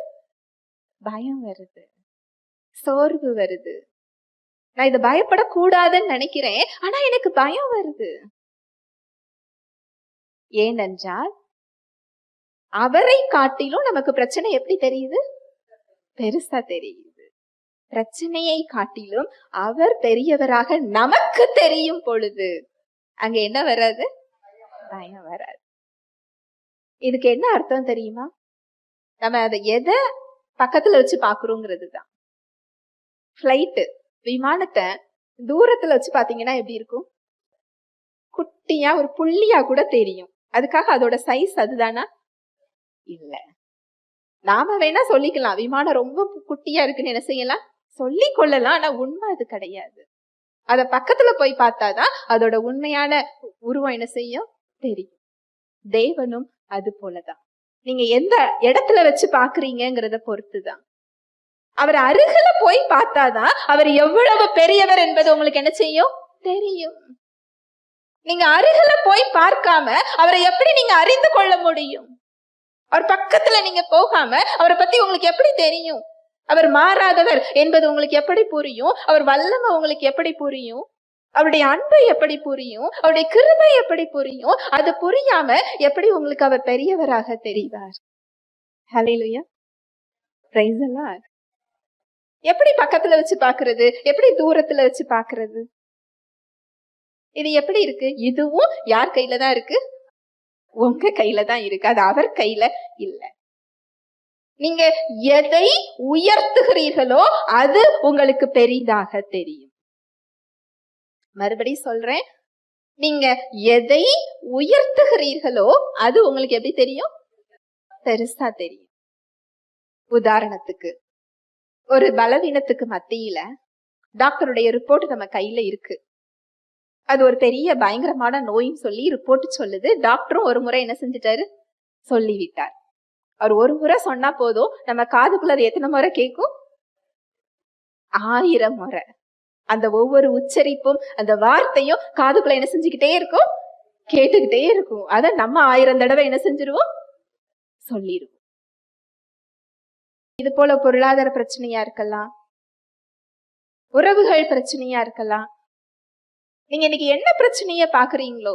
பயம் வருது, சோர்வு வருது. நான் இதை பயப்படக்கூடாதுன்னு நினைக்கிறேன், ஆனா எனக்கு பயம் வருது. ஏனென்றால் அவரை காட்டிலும் நமக்கு பிரச்சனை எப்படி தெரியுது? பெருசா தெரியுது. பிரச்சனையை காட்டிலும் அவர் பெரியவராக நமக்கு தெரியும் பொழுது அங்க என்ன வராது? பயம் வராது. இதுக்கு என்ன அர்த்தம் தெரியுமா? நம்ம அதை எதை பக்கத்துல வச்சு பாக்குறோங்கிறது தான். பிளைட், விமானத்தை தூரத்துல வச்சு பாத்தீங்கன்னா எப்படி இருக்கும்? குட்டியா ஒரு புள்ளியா கூட தெரியும். அதுக்காக அதோட சைஸ் அதுதானா? இல்ல. நாம வேணா சொல்லிக்கலாம் விமானம் ரொம்ப குட்டியா இருக்குன்னு, என்ன செய்யலாம், சொல்லி கொள்ளலாம். ஆனா உண்மை அது கிடையாது. அத பக்கத்துல போய் பார்த்தாதான் அதோட உண்மையான உருவம் என்ன செய்யும் தெரியும். தேவனும் அது போலதான். நீங்க எந்த இடத்துல வச்சு பாக்குறீங்கிறத பொறுத்துதான். அவர் அருகில போய் பார்த்தாதான் அவர் எவ்வளவு பெரியவர் என்பது உங்களுக்கு என்ன செய்யும் தெரியும். நீங்க அருகில போய் பார்க்காம அவரை எப்படி நீங்க அறிந்து கொள்ள முடியும்? அவர் பக்கத்துல நீங்க போகாம அவரை பத்தி உங்களுக்கு எப்படி தெரியும்? அவர் மாறாதவர் என்பது உங்களுக்கு எப்படி புரியும்? அவர் வல்லமை உங்களுக்கு எப்படி புரியும்? அவருடைய அன்பை எப்படி புரியும்? அவருடைய கிருபை எப்படி புரியும்? அது புரியாம எப்படி உங்களுக்கு அவர் பெரியவராக தெரிவார்? ஹல்லேலூயா, பிரைஸ் தி லார்ட். எப்படி பக்கத்துல வச்சு பாக்குறது? எப்படி தூரத்துல வச்சு பாக்குறது? இது எப்படி இருக்கு? இதுவும் யார் கையில தான் இருக்கு? உங்க கையில தான் இருக்கு. அது அவர் கையில இல்ல. நீங்க எதை உயர்த்துகிறீர்களோ அது உங்களுக்கு பெரிதாக தெரியும். மறுபடியும் சொல்றேன், நீங்க எதை உயர்த்துகிறீர்களோ அது உங்களுக்கு எப்படி தெரியும்? பெருசா தெரியும். உதாரணத்துக்கு, ஒரு பலவீனத்துக்கு மத்தியில டாக்டருடைய ரிப்போர்ட் நம்ம கையில இருக்கு. அது ஒரு பெரிய பயங்கரமான நோயின்னு சொல்லி ரிப்போர்ட் சொல்லுது. டாக்டரும் ஒரு முறை என்ன செஞ்சிட்டாரு? சொல்லிவிட்டார். அவர் ஒரு முறை சொன்னா போதும், நம்ம காதுக்குள்ள அது எத்தனை முறை கேட்கும்? 1000 முறை. அந்த ஒவ்வொரு உச்சரிப்பும் அந்த வார்த்தையும் காதுக்குள்ள என்ன செஞ்சுக்கிட்டே இருக்கும்? கேட்டுக்கிட்டே இருக்கும். அத நம்ம 1000 தடவை என்ன செஞ்சிருவோம்? சொல்லிடுவோம். இது போல பொருளாதார பிரச்சனையா இருக்கலாம், உறவுகள் பிரச்சனையா இருக்கலாம். நீங்க இன்னைக்கு என்ன பிரச்சனைய பாக்குறீங்களோ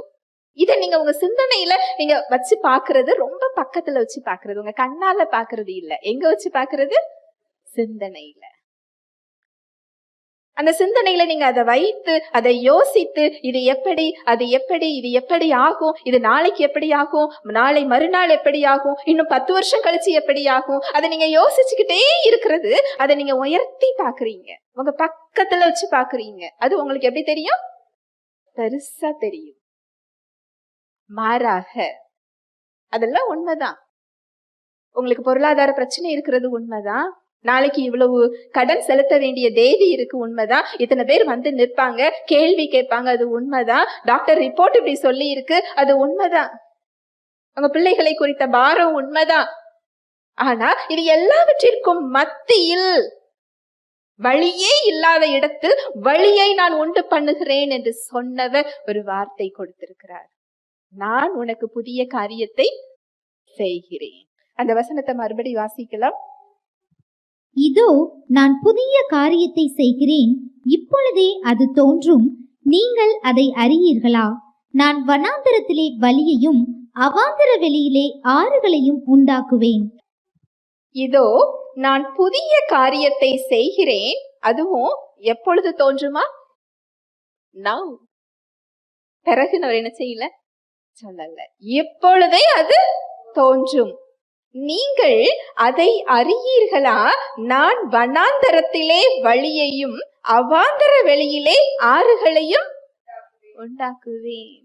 இத நீங்க உங்க சிந்தனையில நீங்க வச்சு பாக்குறது, ரொம்ப பக்கத்துல வச்சு பாக்குறது, உங்க கண்ணால பாக்குறது இல்ல. எங்க வச்சு பாக்குறது? சிந்தனையில. அந்த சிந்தனையில நீங்க அதை வைத்து அதை யோசித்து, இது எப்படி, அது எப்படி, இது எப்படி ஆகும், இது நாளைக்கு எப்படி ஆகும், நாளை மறுநாள் எப்படி ஆகும், இன்னும் 10 வருஷம் கழிச்சு எப்படி ஆகும், அதை நீங்க யோசிச்சுக்கிட்டே இருக்கிறது. அதை நீங்க உயர்த்தி பாக்குறீங்க, உங்க பக்கத்துல வச்சு பாக்குறீங்க. அது உங்களுக்கு எப்படி தெரியும்? பெருசா தெரியும். மாறாக அதெல்லாம் உண்மைதான். உங்களுக்கு பொருளாதார பிரச்சனை இருக்கிறது உண்மைதான். நாளைக்கு இவ்வளவு கடன் செலுத்த வேண்டிய தேதி இருக்கு, உண்மைதான். இத்தனை பேர் வந்து நிற்பாங்க, கேள்வி கேட்பாங்க, அது உண்மைதான். டாக்டர் ரிப்போர்ட் இப்படி சொல்லி இருக்கு, அது உண்மைதான். உங்க பிள்ளைகளை குறித்த பாரம் உண்மைதான். ஆனா இது எல்லாவற்றிற்கும் மத்தியில் வழியே இல்லாத இடத்தில் வழியை நான் உண்டு பண்ணுகிறேன் என்று சொன்னவர் ஒரு வார்த்தை கொடுத்திருக்கிறார். நான் உனக்கு புதிய காரியத்தை செய்கிறேன். அந்த வசனத்தை மறுபடி வாசிக்கலாம். இதோ நான் புதிய காரியத்தை செய்கிறேன், இப்பொழுதே அது தோன்றும், நீங்கள் அதை அறியீர்களா? நான் வனாந்தரத்திலே வழியையும் அவாந்தர வெளியிலே ஆறுகளையும் உண்டாக்குவேன். இதோ நான் புதிய காரியத்தை செய்கிறேன், அதுவும் எப்பொழுது தோன்றுமா? நவ். பிறகு நான் என்ன செய்யல சொல்லல, இப்பொழுதே அது தோன்றும், நீங்கள் அதை அறியீர்களா? நான் வனாந்தரத்திலே வழியையும் அவாந்தர வெளியிலே ஆறுகளையும் உண்டாக்குவேன்.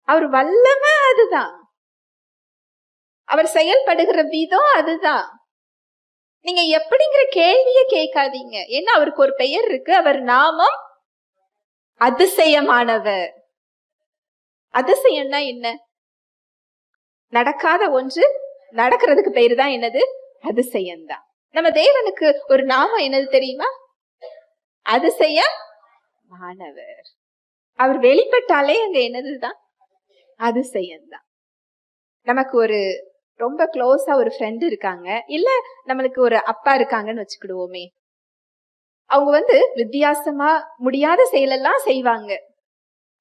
அவர் வல்லமை அதுதான். அவர் செயல்படுகிற விதம் அதுதான். நீங்க எப்படிங்கிற கேள்விய கேட்காதீங்க. ஏன்னா அவருக்கு ஒரு பெயர் இருக்கு. அவர் நாமம் அதிசயமானவர். அதிசயம்னா என்ன? நடக்காத ஒன்று நடக்கிறதுக்கு பெயர் தான் என்னது? அதிசயம்தான். நம்ம தேவனுக்கு ஒரு நாமம் என்னது தெரியுமா? அதிசயமானவர். அவர் வெளிப்பட்டாலே அங்க என்னதுதான்? அதிசயம்தான். நமக்கு ஒரு ரொம்ப க்ளோஸா ஒரு ஃப்ரெண்ட் இருக்காங்க, இல்ல நம்மளுக்கு ஒரு அப்பா இருக்காங்கன்னு வச்சுக்கிடுவோமே. அவங்க வித்தியாசமா முடியாத செயலெல்லாம் செய்வாங்க.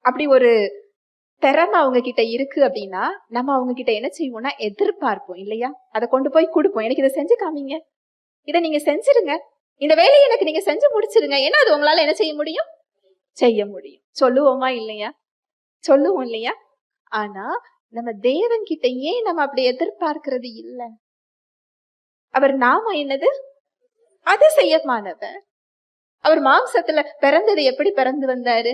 அப்படி ஒரு திறமை அவங்க கிட்ட இருக்கு அப்படின்னா நம்ம அவங்க கிட்ட என்ன செய்வோம்னா எதிர்பார்ப்போம் இல்லையா? அதை கொண்டு போய் கொடுப்போம். எனக்கு இதை செஞ்சு காமிங்க, இதை நீங்க செஞ்சிருங்க, இந்த வேலையை எனக்கு நீங்க செஞ்சு முடிச்சிருங்க. ஏன்னா அது உங்களால என்ன செய்ய முடியும்? செய்ய முடியும். சொல்லுவோமா இல்லையா? சொல்லுவோம் இல்லையா? ஆனா நம்ம தேவன் கிட்ட ஏன் நம்ம அப்படி எதிர்பார்க்கிறது இல்ல? அவர் நாம என்னது? அதிசயமானவர். அவர் மாம்சத்துல பிறந்தது எப்படி பிறந்து வந்தாரு?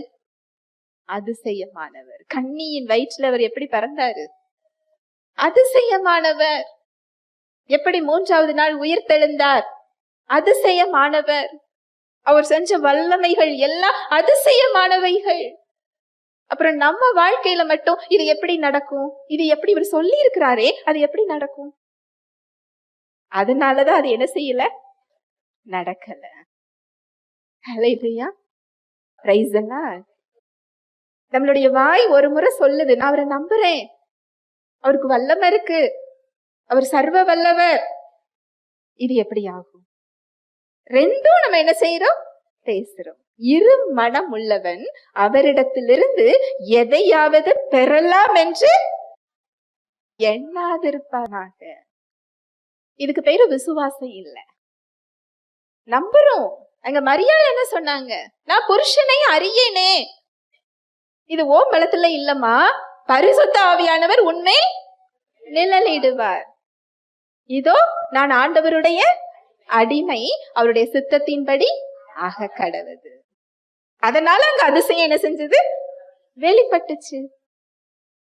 அதிசயமானவர். கன்னியின் வயிற்றுல அவர் எப்படி பிறந்தாரு? அதிசயமானவர். எப்படி 3ஆவது நாள் உயிர்த்தெழுந்தார்? அதிசயமானவர். அவர் செஞ்ச வல்லமைகள் எல்லாம் அதிசயமானவைகள். அப்புறம் நம்ம வாழ்க்கையில மட்டும் இது எப்படி நடக்கும்? இது எப்படி இவர் சொல்லி இருக்கிறாரே அது எப்படி நடக்கும்? அதனாலதான் அது என்ன செய்யல? நடக்கல. ஹல்லேலூயா. Praise the Lord. நம்மளுடைய வாய் ஒரு முறை சொல்லுது, நான் அவரை நம்புறேன், அவருக்கு வல்லமை இருக்கு, அவர் சர்வ வல்லவர். இது எப்படி ஆகும்? ரெண்டும் நம்ம என்ன செய்யறோம்? பேசுறோம். இரு மனம் உள்ளவன் அவரிடத்திலிருந்து எதையாவது பெறலாம் என்று எண்ணாதிருப்பானாக. இதுக்கு பேரு விசுவாசம் இல்ல. நம்புறோம். அங்க மரியாள் என்ன சொன்னாங்க? நான் புருஷனை அறியேனே. இது ஓ பலத்துல இல்லம்மா, பரிசுத்த ஆவியானவர் உன்னை நிழலிடுவார். இதோ நான் ஆண்டவருடைய அடிமை, அவருடைய சித்தத்தின்படி ஆக கடவுது. அதனால அங்க அதிசயம் என்ன செஞ்சது? வெளிப்பட்டுச்சு.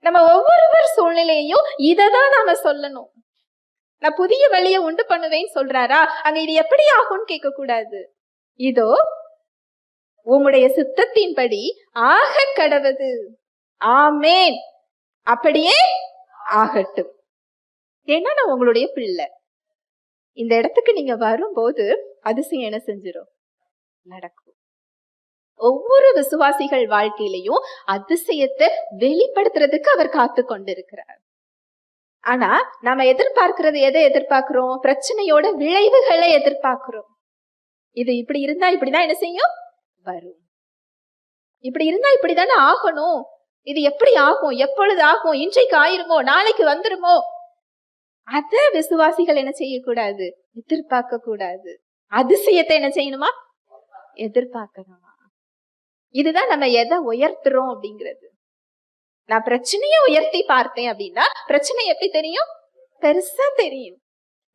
நம்ம ஒவ்வொருவர் சூழ்நிலையையும் இததான் நாம சொல்லணும். நான் புதிய வழியை உண்டு பண்ணுவேன்னு சொல்றாரா, அங்க இது எப்படி ஆகும்னு கேட்க கூடாது. இதோ உம்முடைய சித்தத்தின்படி ஆக கடவுது. ஆமேன், அப்படியே ஆகட்டும். ஏன்னா நான் உங்களுடைய பிள்ளை. இந்த இடத்துக்கு நீங்க வரும்போது அதிசயம் என்ன செஞ்சிடும்? நடக்கும். ஒவ்வொரு விசுவாசிகள் வாழ்க்கையிலையும் அதிசயத்தை வெளிப்படுத்துறதுக்கு அவர் காத்து கொண்டிருக்கிறார். ஆனா நாம எதிர்பார்க்கிறது எதை எதிர்பார்க்கிறோம்? பிரச்சனையோட விளைவுகளை எதிர்பார்க்கிறோம். இது இப்படி இருந்தா இப்படிதான் என்ன செய்யும்? வரும். இப்படி இருந்தா இப்படிதானே ஆகணும். இது எப்படி ஆகும்? எப்பொழுது ஆகும்? இன்றைக்கு ஆயிருமோ? நாளைக்கு வந்துருமோ? அத விசுவாசிகள் என்ன செய்யக்கூடாது? எதிர்பார்க்க கூடாது. அதிசயத்தை என்ன செய்யணுமா? எதிர்பார்க்கணுமா? இதுதான் நம்ம எதை உயர்த்துறோம் அப்படிங்கிறது. நான் பிரச்சனைய உயர்த்தி பார்த்தேன் அப்படின்னா பிரச்சனை எப்படி தெரியும்? பெருசா தெரியும்.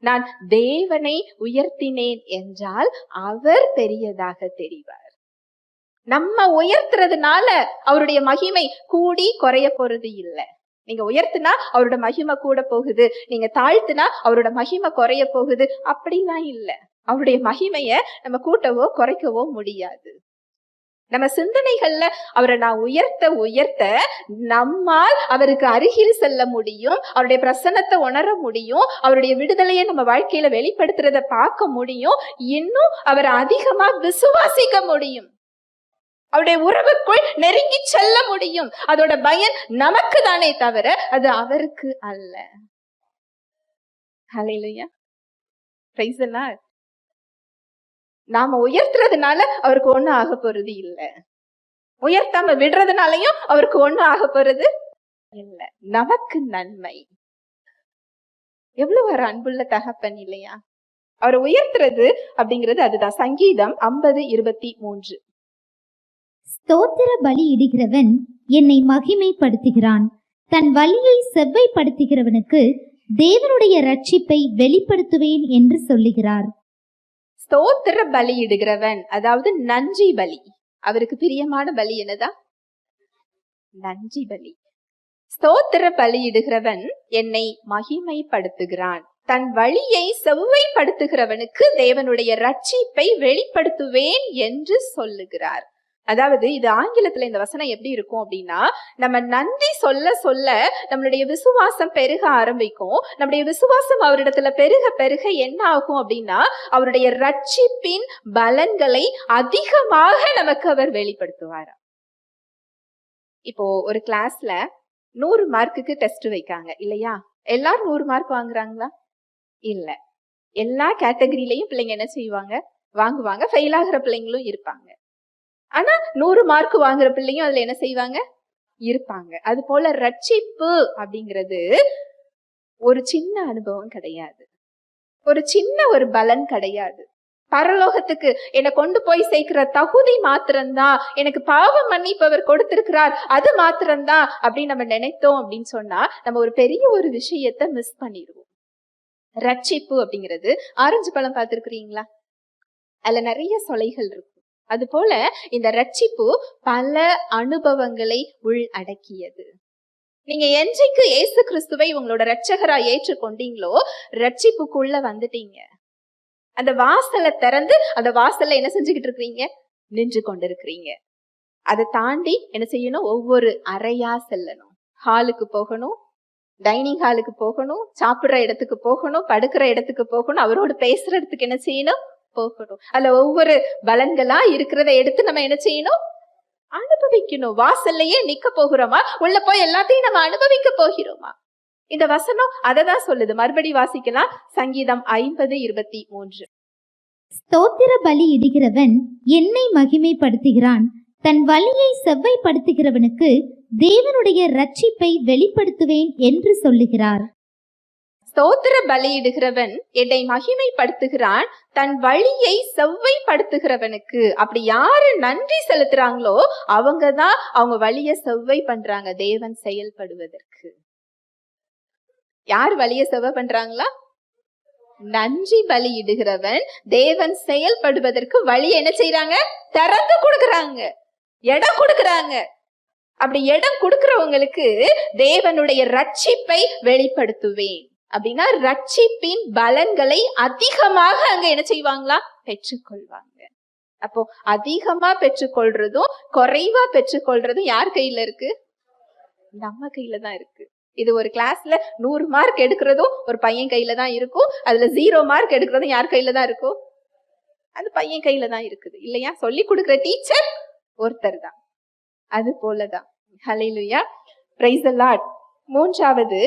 நான் தேவனை உயர்த்தினேன் என்றால் அவர் பெரியதாக தெரிவார். நம்ம உயர்த்துறதுனால அவருடைய மகிமை கூடி குறைய போறது இல்ல. நீங்க உயர்த்தினா அவரோட மகிமை கூட போகுது, நீங்க தாழ்த்தினா அவரோட மகிமை குறைய போகுது, அப்படிலாம் இல்ல. அவருடைய மகிமைய நம்ம கூட்டவோ குறைக்கவோ முடியாது. நம்ம சிந்தனைகள்ல அவரை நான் உயர்த்த உயர்த்த நம்மால் அவருக்கு அருகில் செல்ல முடியும், அவருடைய பிரசன்னத்தை உணர முடியும், அவருடைய விடுதலையை நம்ம வாழ்க்கையில வெளிப்படுத்துறத பார்க்க முடியும், இன்னும் அவரை அதிகமா விசுவாசிக்க முடியும், அவருடைய உறவுக்குள் நெருங்கி செல்ல முடியும். அதோட பயன் நமக்கு தானே தவிர அது அவருக்கு அல்ல. ஹல்லேலூயா. Praise the Lord. நாம உயர்த்துறதுனால அவருக்கு ஒண்ணும் ஆக போறது இல்ல, உயர்த்தாம விடுறதுனாலயும் அவருக்கு ஒண்ணும் ஆக போறது இல்ல. நமக்கு நன்மை. எவ்வளவு ஒரு அன்புள்ள தகப்பன் இல்லையா? அவரை உயர்த்துறது அப்படிங்கிறது அதுதான். சங்கீதம் 50:23. ஸ்தோத்திர பலி இடுகிறவன் என்னை மகிமைப்படுத்துகிறான். தன் வழியை செவ்வைப்படுத்துகிறவனுக்கு தேவனுடைய ரட்சிப்பை வெளிப்படுத்துவேன் என்று சொல்லுகிறார். ஸ்தோத்திர பலி இடுகிறவன், அதாவது நன்றி பலி. அவருக்கு பிரியமான பலி என்னதா? நன்றி பலி. ஸ்தோத்திர பலி இடுகிறவன் என்னை மகிமைப்படுத்துகிறான். தன் வழியை செவ்வைப்படுத்துகிறவனுக்கு தேவனுடைய ரட்சிப்பை வெளிப்படுத்துவேன் என்று சொல்லுகிறார். அதாவது இது ஆங்கிலத்துல இந்த வசனம் எப்படி இருக்கும் அப்படின்னா, நம்ம நன்றி சொல்ல சொல்ல நம்மளுடைய விசுவாசம் பெருக ஆரம்பிக்கும். நம்முடைய விசுவாசம் அவரிடத்துல பெருக பெருக என்ன ஆகும் அப்படின்னா, அவருடைய ரட்சிப்பின் பலன்களை அதிகமாக நமக்கு அவர் வெளிப்படுத்துவார். இப்போ ஒரு கிளாஸ்ல 100 மார்க்குக்கு டெஸ்ட் வைக்காங்க இல்லையா? எல்லாரும் 100 மார்க் வாங்குறாங்களா? இல்ல. எல்லா கேட்டகரியிலையும் பிள்ளைங்க என்ன செய்வாங்க? வாங்குவாங்க. ஃபெயில் ஆகிற பிள்ளைங்களும் இருப்பாங்க. ஆனா 100 மார்க் வாங்குற பிள்ளையும் அதுல என்ன செய்வாங்க? இருப்பாங்க. அது போல ரட்சிப்பு அப்படிங்கிறது ஒரு சின்ன அனுபவம் கிடையாது, ஒரு சின்ன ஒரு பலன் கிடையாது. பரலோகத்துக்கு என்னை கொண்டு போய் சேர்க்கிற தகுதி மாத்திரம்தான், எனக்கு பாவ மன்னிப்பவர் கொடுத்திருக்கிறார் அது மாத்திரம்தான் அப்படின்னு நம்ம நினைத்தோம் அப்படின்னு சொன்னா நம்ம ஒரு பெரிய ஒரு விஷயத்தை மிஸ் பண்ணிடுவோம். ரட்சிப்பு அப்படிங்கிறது ஆரஞ்சு பழம் பார்த்திருக்கிறீங்களா? அதுல நிறைய சொலைகள் இருக்கும். அது போல இந்த ரட்சிப்பு பல அனுபவங்களை உள் அடக்கியது. நீங்க என்றைக்கு இயேசு கிறிஸ்துவை உங்களோட ரட்சகரா ஏற்றுக்கொண்டீங்களோ ரட்சிப்புக்குள்ள வந்துட்டீங்க. அந்த வாசலை திறந்து அந்த வாசல்ல என்ன செஞ்சுக்கிட்டு இருக்கிறீங்க? நின்று கொண்டிருக்கிறீங்க. அதை தாண்டி என்ன செய்யணும்? ஒவ்வொரு அறையா செல்லணும். ஹாலுக்கு போகணும், டைனிங் ஹாலுக்கு போகணும், சாப்பிடுற இடத்துக்கு போகணும், படுக்கிற இடத்துக்கு போகணும், அவரோடு பேசுற இடத்துக்கு என்ன செய்யணும்? போகணும். அதுல ஒவ்வொரு பலன்களா இருக்கிறத எடுத்து நம்ம என்ன செய்யணும்? அனுபவிக்கணும். வாசல்லையே நிக்க போகிறோமா? உள்ள போய் எல்லாத்தையும் நம்ம அனுபவிக்க போகிறோமா? இந்த வசனம் அததான் சொல்லுது. மறுபடி வாசிக்கலாம். சங்கீதம் 50:23. ஸ்தோத்திர பலி இடுகிறவன் என்னை மகிமைப்படுத்துகிறான், தன் வழியை செவ்வைப்படுத்துகிறவனுக்கு தேவனுடைய ரட்சிப்பை வெளிப்படுத்துவேன் என்று சொல்லுகிறார். ஸ்தோத்திர பலியிடுகிறவன் என்னை மகிமைப்படுத்துகிறான், தன் வழியை செவ்வைப்படுத்துகிறவனுக்கு. அப்படி யாரு நன்றி செலுத்துறாங்களோ அவங்கதான் அவங்க வழியை செவ்வை பண்றாங்க தேவன் செயல்படுவதற்கு. யார் வழியை செவ்வை பண்றாங்களா? நன்றி பலியிடுகிறவன் தேவன் செயல்படுவதற்கு வழி என்ன செய்யறாங்க? திறந்து கொடுக்கறாங்க, இடம் கொடுக்கறாங்க. அப்படி இடம் கொடுக்கிறவங்களுக்கு தேவனுடைய ரட்சிப்பை வெளிப்படுத்துவேன் அப்படின்னா ரட்சிப்பின் பலன்களை அதிகமாக அங்க என்ன செய்வாங்களா? பெற்றுக்கொள்வாங்க. அப்போ அதிகமா பெற்றுக்கொள்றதும் குறைவா பெற்றுக்கொள்றதும் யார் கையில இருக்கு? நம்ம கையில தான் இருக்கு. இது ஒரு கிளாஸ்ல 100 மார்க் எடுக்கிறதும் ஒரு பையன் கையில தான் இருக்கும். அதுல 0 மார்க் எடுக்கிறதும் யார் கையில தான் இருக்கும்? அது பையன் கையில தான் இருக்குது இல்லையா? சொல்லி கொடுக்கிற டீச்சர் ஒருத்தர் தான். அது போலதான். ஹல்லேலூயா, பிரைஸ் தி லார்ட். மூன்றாவது,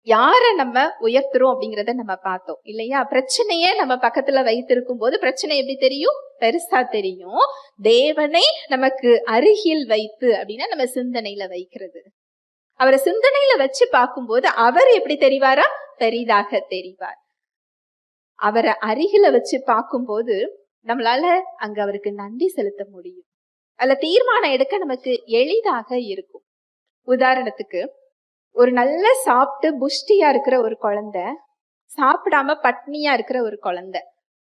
யார நம்ம உயர்த்துறோம் அப்படிங்கறத நம்ம பார்த்தோம் இல்லையா? பிரச்சனைய நம்ம பக்கத்துல வைத்திருக்கும் போது பிரச்சனை எப்படி தெரியும்? பெருசா தெரியும். தேவனை நமக்கு அருகில் வைத்து அப்படின்னா நம்ம சிந்தனையில வைக்கிறது. அவரை சிந்தனையில வச்சு பார்க்கும்போது அவர் எப்படி தெரிவாரா? பெரிதாக தெரிவார். அவரை அருகில வச்சு பார்க்கும்போது நம்மளால அங்க அவருக்கு நன்றி செலுத்த முடியும். அதுல தீர்மானம் எடுக்க நமக்கு எளிதாக இருக்கும். உதாரணத்துக்கு, ஒரு நல்ல சாப்பிட்டு புஷ்டியா இருக்கிற ஒரு குழந்தை, சாப்பிடாம பட்னியா இருக்கிற ஒரு குழந்தை,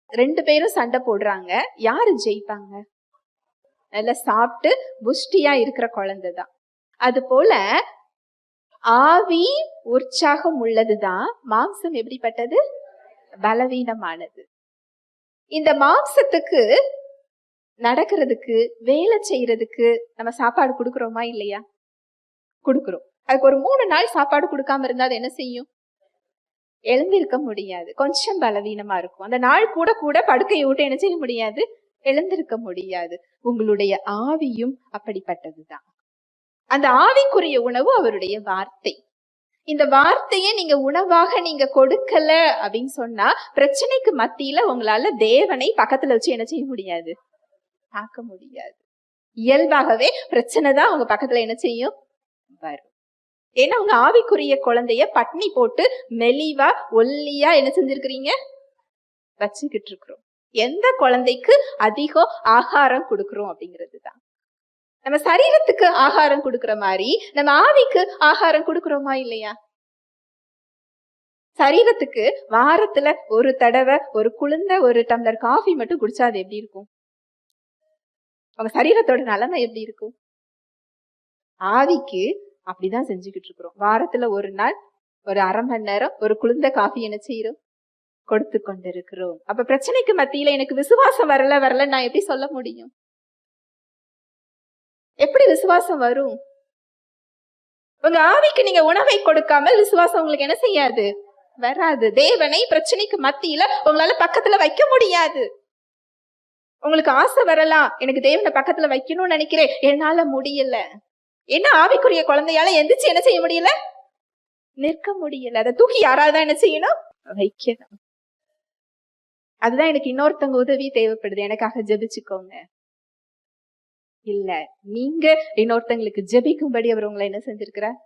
2 பேரும் சண்டை போடுறாங்க. யாரு ஜெயிப்பாங்க? நல்லா சாப்பிட்டு புஷ்டியா இருக்கிற குழந்தை தான். அது போல ஆவி உற்சாகம் உள்ளதுதான், மாம்சம் எப்படிப்பட்டது? பலவீனமானது. இந்த மாம்சத்துக்கு நடக்கிறதுக்கு, வேலை செய்யறதுக்கு நம்ம சாப்பாடு கொடுக்கறோமா இல்லையா? கொடுக்கிறோம். அதுக்கு ஒரு 3 நாள் சாப்பாடு கொடுக்காம இருந்தா அது என்ன செய்யும்? எழுந்திருக்க முடியாது, கொஞ்சம் பலவீனமா இருக்கும். அந்த நாள் கூட கூட படுக்கையை விட்டு என்ன செய்ய முடியாது? எழுந்திருக்க முடியாது. உங்களுடைய ஆவியும் அப்படிப்பட்டதுதான். அந்த ஆவிக்குரிய உணவு அவருடைய வார்த்தை. இந்த வார்த்தையை நீங்க உணவாக நீங்க கொடுக்கல அப்படின்னு சொன்னா பிரச்சனைக்கு மத்தியில உங்களால தேவனை பக்கத்துல வச்சு என்ன செய்ய முடியாது? பார்க்க முடியாது. இயல்பாகவே பிரச்சனை தான் உங்க பக்கத்துல என்ன செய்யும்? வரும். ஏன்னா உங்க ஆவிக்குரிய குழந்தைய பட்னி போட்டு மெலிவா ஒல்லியா என்ன செஞ்சிருக்கிறீங்க? வச்சுக்கிட்டு இருக்கிறோம். எந்த குழந்தைக்கு அதிகம் ஆகாரம் கொடுக்கிறோம் அப்படிங்கிறது தான். நம்ம சரீரத்துக்கு ஆகாரம் கொடுக்கிற மாதிரி நம்ம ஆவிக்கு ஆகாரம் கொடுக்கிறோமா இல்லையா? சரீரத்துக்கு வாரத்துல ஒரு தடவை ஒரு குளிர்ந்த ஒரு டம்ளர் காஃபி மட்டும் குடிச்சா அது எப்படி இருக்கும்? உங்க சரீரத்தோட நிலைமை எப்படி இருக்கும்? ஆவிக்கு அப்படிதான் செஞ்சுக்கிட்டு இருக்கிறோம். வாரத்துல ஒரு நாள் ஒரு 1/2 மணி நேரம் ஒரு குளிர்ந்த காஃபி என்ன செய்யறோம்? கொடுத்து கொண்டிருக்கிறோம். அப்ப பிரச்சனைக்கு மத்தியில எனக்கு விசுவாசம் வரல நான் எப்படி சொல்ல முடியும்? எப்படி விசுவாசம் வரும்? உங்க ஆவிக்கு நீங்க உணவை கொடுக்காமல் விசுவாசம் உங்களுக்கு என்ன செய்யாது? வராது. தேவனை பிரச்சனைக்கு மத்தியில உங்களால பக்கத்துல வைக்க முடியாது. உங்களுக்கு ஆசை வரலாம், எனக்கு தேவனை பக்கத்துல வைக்கணும்னு நினைக்கிறேன், என்னால முடியல. என்ன ஆவிக்குரிய குழந்தையால எந்திரிச்சு என்ன செய்ய முடியல? நிற்க முடியல. அதை தூக்கி யாராவது என்ன செய்யணும்? வைக்கணும். அதுதான் எனக்கு இன்னொருத்தவங்க உதவி தேவைப்படுது, எனக்காக ஜெபிச்சுக்கோங்க. இல்ல. நீங்க இன்னொருத்தங்களுக்கு ஜெபிக்கும்படி அவர் உங்களை என்ன செஞ்சிருக்கிறார்?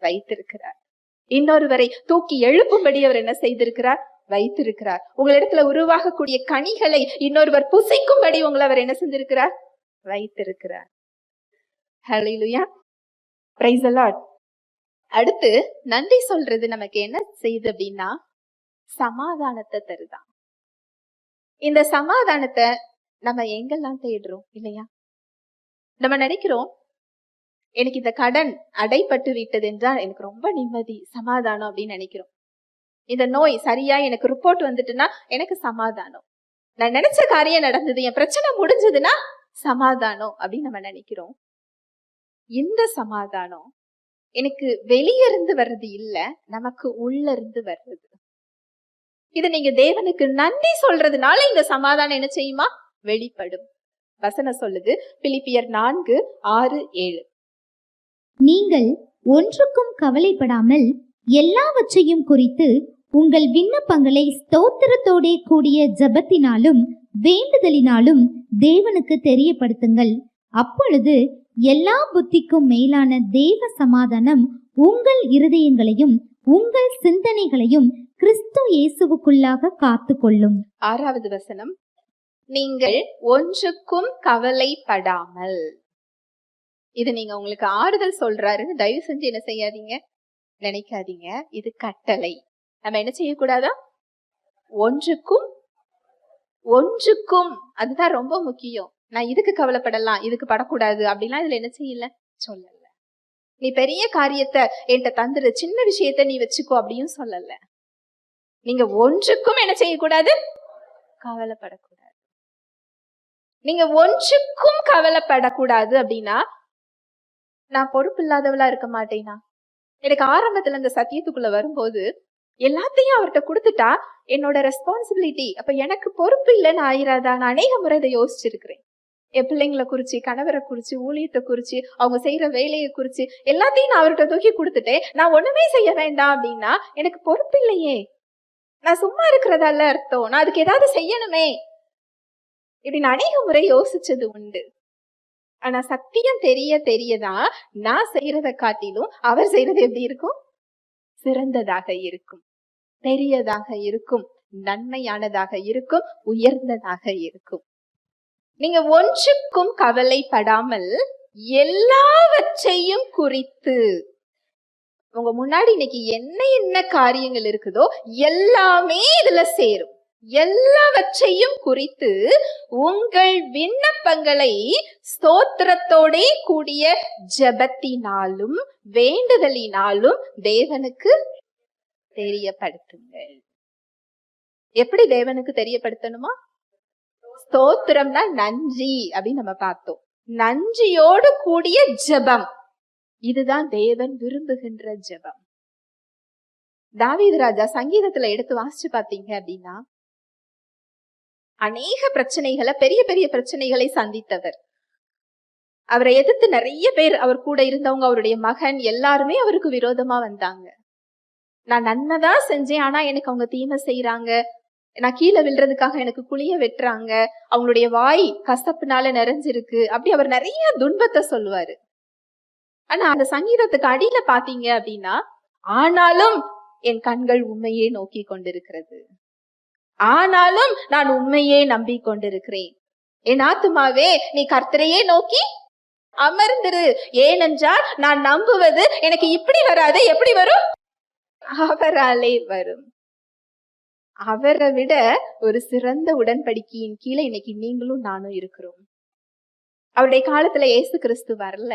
வைத்திருக்கிறார். இன்னொருவரை தூக்கி எழுப்பும்படி அவர் என்ன செய்திருக்கிறார்? வைத்திருக்கிறார். உங்களிடத்துல உருவாகக்கூடிய கனிகளை இன்னொருவர் புசிக்கும்படி உங்களை அவர் என்ன செஞ்சிருக்கிறார்? வைத்திருக்கிறார். ஹல்லேலூயா, பிரைஸ் தி லார்ட். அடுத்து நன்றி சொல்றது நமக்கு என்ன செய்யுது அப்படின்னா சமாதானத்தை தருதான். இந்த சமாதானத்தை நம்ம எங்கெல்லாம் தேடுறோம் இல்லையா? நம்ம நினைக்கிறோம் எனக்கு இந்த கடன் அடைப்பட்டு விட்டது என்றால் எனக்கு ரொம்ப நிம்மதி, சமாதானம் அப்படின்னு நினைக்கிறோம். இந்த நோய் சரியா எனக்கு ரிப்போர்ட் வந்துட்டுன்னா எனக்கு சமாதானம். நான் நினைச்ச காரியம் நடந்தது, என் பிரச்சனை முடிஞ்சதுன்னா சமாதானம் அப்படின்னு நம்ம நினைக்கிறோம். இந்த சமாதானம் எனக்கு வெளியே இருந்து வர்றது இல்ல, நமக்கு உள்ள இருந்து வர்றது. இது நீங்க தேவனுக்கு நன்றி சொல்றதுனால இந்த சமாதானம் என்ன செய்யுமா? வெளிப்படும். வசனம் சொல்லுது, பிலிப்பியர் 4:6-7. நீங்கள் ஒன்றுக்கும் கவலைப்படாமல் எல்லாவற்றையும் குறித்து உங்கள் விண்ணப்பங்களை ஸ்தோத்திரத்தோடே கூடிய ஜெபத்தினாலும் வேண்டுதலினாலும் தேவனுக்கு தெரியப்படுத்துங்கள். அப்பொழுது எல்லா புத்திக்கும் மேலான தேவ சமாதானம் உங்கள் இருதயங்களையும் உங்கள் சிந்தனைகளையும் கிறிஸ்து இயேசுவுக்குள்ளாக காத்து கொள்ளும். 6வது வசனம், நீங்கள் ஒன்றுக்கும் கவலைப்படாமல். இது நீங்க உங்களுக்கு ஆறுதல் சொல்றாருன்னு தயவு செஞ்சு என்ன செய்யாதீங்க, நினைக்காதீங்க. இது கட்டளை. நம்ம என்ன செய்யக்கூடாதா? ஒன்றுக்கும் அதுதான் ரொம்ப முக்கியம். நான் இதுக்கு கவலைப்படலாம், இதுக்கு படக்கூடாது அப்படிலாம் இதுல என்ன செய்யல, சொல்லல. நீ பெரிய காரியத்தை என்கிட்ட தந்துரு, சின்ன விஷயத்த நீ வச்சுக்கோ அப்படின்னு சொல்லல. நீங்க ஒன்றுக்கும் என்ன செய்யக்கூடாது? கவலைப்படக்கூடாது. நீங்க ஒன்றுக்கும் கவலைப்படக்கூடாது அப்படின்னா நான் பொறுப்பு இல்லாதவளா இருக்க மாட்டேனா? எனக்கு ஆரம்பத்துல இந்த சத்தியத்துக்குள்ள வரும்போது எல்லாத்தையும் அவர்கிட்ட கொடுத்துட்டா என்னோட ரெஸ்பான்சிபிலிட்டி, அப்ப எனக்கு பொறுப்பு இல்லைன்னு ஆயிராதா? நான் அநேக முறை இதை யோசிச்சிருக்கிறேன். என் பிள்ளைங்களை குறிச்சு, கணவரை குறிச்சு, ஊழியத்தை குறிச்சு, அவங்க செய்யற வேலையை குறிச்சு எல்லாத்தையும் நான் அவர்கிட்ட தூக்கி கொடுத்துட்டேன். நான் ஒண்ணுமே செய்ய வேண்டாம் அப்படின்னா எனக்கு பொறுப்பு இல்லையே, நான் சும்மா இருக்கிறதால அர்த்தம். நான் அதுக்கு ஏதாவது செய்யணுமே. இப்படி நான் அநேக முறை யோசிச்சது உண்டு. ஆனா சத்தியம் தெரியதான் நான் செய்யறத காட்டிலும் அவர் செய்யறது எப்படி இருக்கும்? சிறந்ததாக இருக்கும், பெரியதாக இருக்கும், நன்மையானதாக இருக்கும், உயர்ந்ததாக இருக்கும். நீங்க ஒன்றுக்கும் கவலைப்படாமல் எல்லாவற்றையும் குறித்து, உங்க முன்னாடி இன்னைக்கு என்ன காரியங்கள் இருக்குதோ எல்லாமே இதுல சேரும். எல்லாவற்றையும் குறித்து உங்கள் விண்ணப்பங்களை ஸ்தோத்திரத்தோடே கூடிய ஜெபத்தினாலும் வேண்டுதலினாலும் தேவனுக்கு தெரியப்படுத்துங்கள். எப்படி தேவனுக்கு தெரியப்படுத்தணுமா? ஸ்தோத்திரம்னா நன்றி அப்படின்னு நம்ம பார்த்தோம். நன்றியோடு கூடிய ஜெபம், இதுதான் தேவன் விரும்புகின்ற ஜெபம். தாவீது ராஜா சங்கீதத்துல எடுத்து வாசிச்சு பாத்தீங்க அப்படின்னா அநேக பிரச்சனைகளை, பெரிய பெரிய பிரச்சனைகளை சந்தித்தவர். அவரை எதிர்த்து நிறைய பேர், அவர் கூட இருந்தவங்க, அவருடைய மகன் எல்லாருமே அவருக்கு விரோதமா வந்தாங்க. நான் நன்மைதான் செஞ்சேன், ஆனா எனக்கு அவங்க தீமை செய்யறாங்க, நான் கீழே விழுறதுக்காக எனக்கு குழிய வெட்டுறாங்க, அவங்களுடைய வாய் கசப்புனால நிறைஞ்சிருக்கு, அப்படி அவர் நிறைய துன்பத்தை சொல்லுவாரு. ஆனா அந்த சங்கீதத்துக்கு அடியில பாத்தீங்க அப்படின்னா, ஆனாலும் என் கண்கள் உண்மையே நோக்கி கொண்டிருக்கிறது, ஆனாலும் நான் உண்மையே நம்பி கொண்டிருக்கிறேன். என் ஆத்துமாவே நீ கர்த்தரையே நோக்கி அமர்ந்திரு, ஏனென்றால் நான் நம்புவது எனக்கு இப்படி வராது, எப்படி வரும்? அவராலே வரும். அவரை விட ஒரு சிறந்த உடன்படிக்கையின் கீழே இன்னைக்கு நீங்களும் நானும் இருக்கிறோம். அவருடைய காலத்துல ஏசு கிறிஸ்து வரல,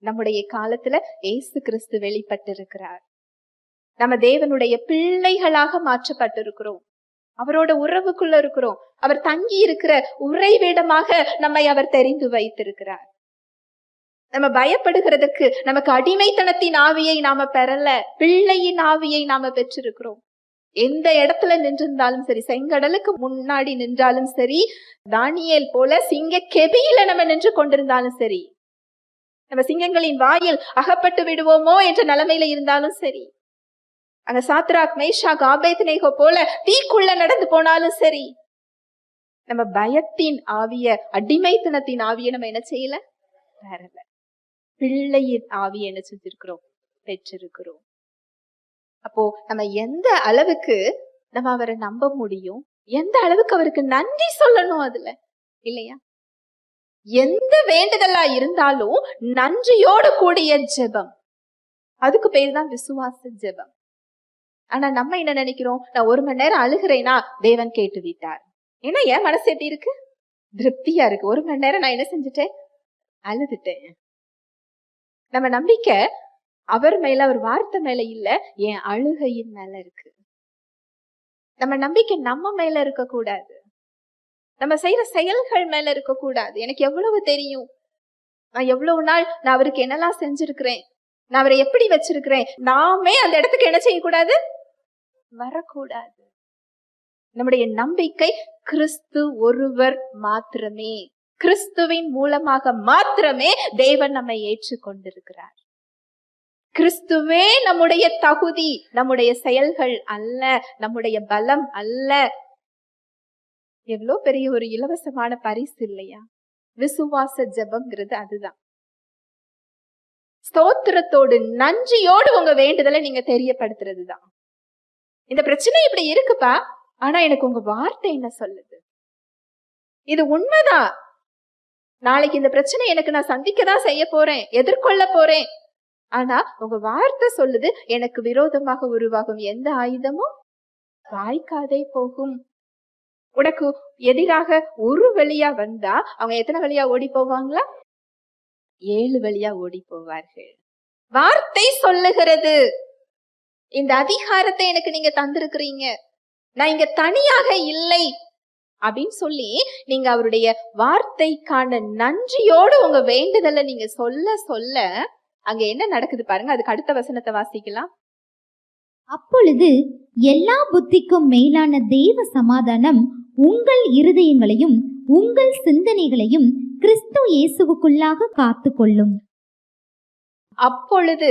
நம்முடைய காலத்துல ஏசு கிறிஸ்து வெளிப்பட்டு இருக்கிறார். நம்ம தேவனுடைய பிள்ளைகளாக மாற்றப்பட்டிருக்கிறோம், அவரோட உறவுக்குள்ள இருக்கிறோம். அவர் தங்கி இருக்கிற உறைவிடமாக நம்மை அவர் தெரிந்து வைத்திருக்கிறார். நம்ம பயப்படுகிறதுக்கு நமக்கு அடிமைத்தனத்தின் ஆவியை நாம பெறல, பிள்ளையின் ஆவியை நாம பெற்றிருக்கிறோம். எந்த இடத்துல நின்றிருந்தாலும் சரி, செங்கடலுக்கு முன்னாடி நின்றாலும் சரி, தானியேல் போல சிங்க கெபியில நம்ம நின்று கொண்டிருந்தாலும் சரி, நம்ம சிங்கங்களின் வாயில் அகப்பட்டு விடுவோமோ என்ற நிலைமையில இருந்தாலும் சரி, அங்க சாத்ராக் மேஷாக் ஆபேத்நேகோ போல தீக்குள்ள நடந்து போனாலும் சரி, நம்ம பயத்தின் ஆவிய, அடிமைத்தனத்தின் ஆவிய நம்ம என்ன செய்யல, வரல. பிள்ளையின் ஆவி என்ன செஞ்சிருக்கிறோம்? பெற்றிருக்கிறோம். அப்போ நம்ம எந்த அளவுக்கு நம்ம அவரை நம்ப முடியும், எந்த அளவுக்கு அவருக்கு நன்றி சொல்லணும் அதுல, இல்லையா? எந்த வேண்டுதலா இருந்தாலும் நன்றியோடு கூடிய ஜெபம், அதுக்கு பேர் தான் விசுவாச ஜெபம். ஆனா நம்ம என்ன நினைக்கிறோம்? நான் 1 மணி நேரம் அழுகிறேனா தேவன் கேட்டு விட்டார். ஏன்னா என் மனசு எப்படி இருக்கு? திருப்தியா இருக்கு. 1 மணி நேரம் நான் என்ன செஞ்சுட்டேன்? அழுதுட்டேன். நம்ம நம்பிக்கை அவர் மேல, அவர் வார்த்தை மேல இல்ல, என் அழுகையின் மேல இருக்கு. நம்ம நம்பிக்கை நம்ம மேல இருக்க கூடாது, நம்ம செய்யற செயல்கள் மேல இருக்க கூடாது. எனக்கு எவ்வளவு தெரியும், நான் எவ்வளவு நாள் நான் அவருக்கு என்னெல்லாம் செஞ்சிருக்கிறேன், நான் அவரை எப்படி வச்சிருக்கிறேன், நாமே அந்த இடத்துக்கு என்ன செய்யக்கூடாது? வரக்கூடாது. நம்முடைய நம்பிக்கை கிறிஸ்து ஒருவர் மாத்திரமே. கிறிஸ்துவின் மூலமாக மாத்திரமே தேவன் நம்மை ஏற்றுக்கொண்டிருக்கிறார். கிறிஸ்துவே நம்முடைய தகுதி, நம்முடைய செயல்கள் அல்ல, நம்முடைய பலம் அல்ல. எவ்வளவு பெரிய ஒரு இலவசமான பரிசு இல்லையா? விசுவாச ஜெபம்ங்கிறது அதுதான். ஸ்தோத்திரத்தோடு நன்றியோடு உங்க வேண்டுதலை நீங்க தெரியப்படுத்துறதுதான். இந்த பிரச்சனை இப்படி இருக்குப்பா, ஆனா எனக்கு உங்க வார்த்தை என்ன சொல்லுது? இது உண்மைதான். நாளைக்கு இந்த பிரச்சனை எனக்கு நான் சந்திக்கதான் செய்ய போறேன், எதிர்கொள்ள போறேன். ஆனா உங்க வார்த்தை சொல்லுது, எனக்கு விரோதமாக உருவாகும் எந்த ஆயுதமும் வாய்க்காதே போகும். உனக்கு எதிராக ஒரு வழியா வந்தா அவங்க எத்தனை வழியா ஓடி போவாங்களா? 7 வழியா ஓடி போவார்கள். வார்த்தை சொல்லுகிறது. இந்த அதிகாரத்தை எனக்கு நீங்க தந்திருக்கிறீங்க, நான் இங்க தனியாக இல்லை அப்படின்னு சொல்லி நீங்க அவருடைய வார்த்தைக்கான நன்றியோடு உங்க வேண்டுதலை நீங்க சொல்ல சொல்ல அங்க என்ன நடக்குது பாருங்க. அதுக்கு அடுத்த வசனத்தை வாசிக்கலாம். அப்பொழுது எல்லா புத்திக்கும் மேலான தேவ சமாதானம் உங்கள் இருதயங்களையும் உங்கள் சிந்தனைகளையும் கிறிஸ்து இயேசுவுக்குள்ளாக காத்துக்கொள்ளும். அப்பொழுது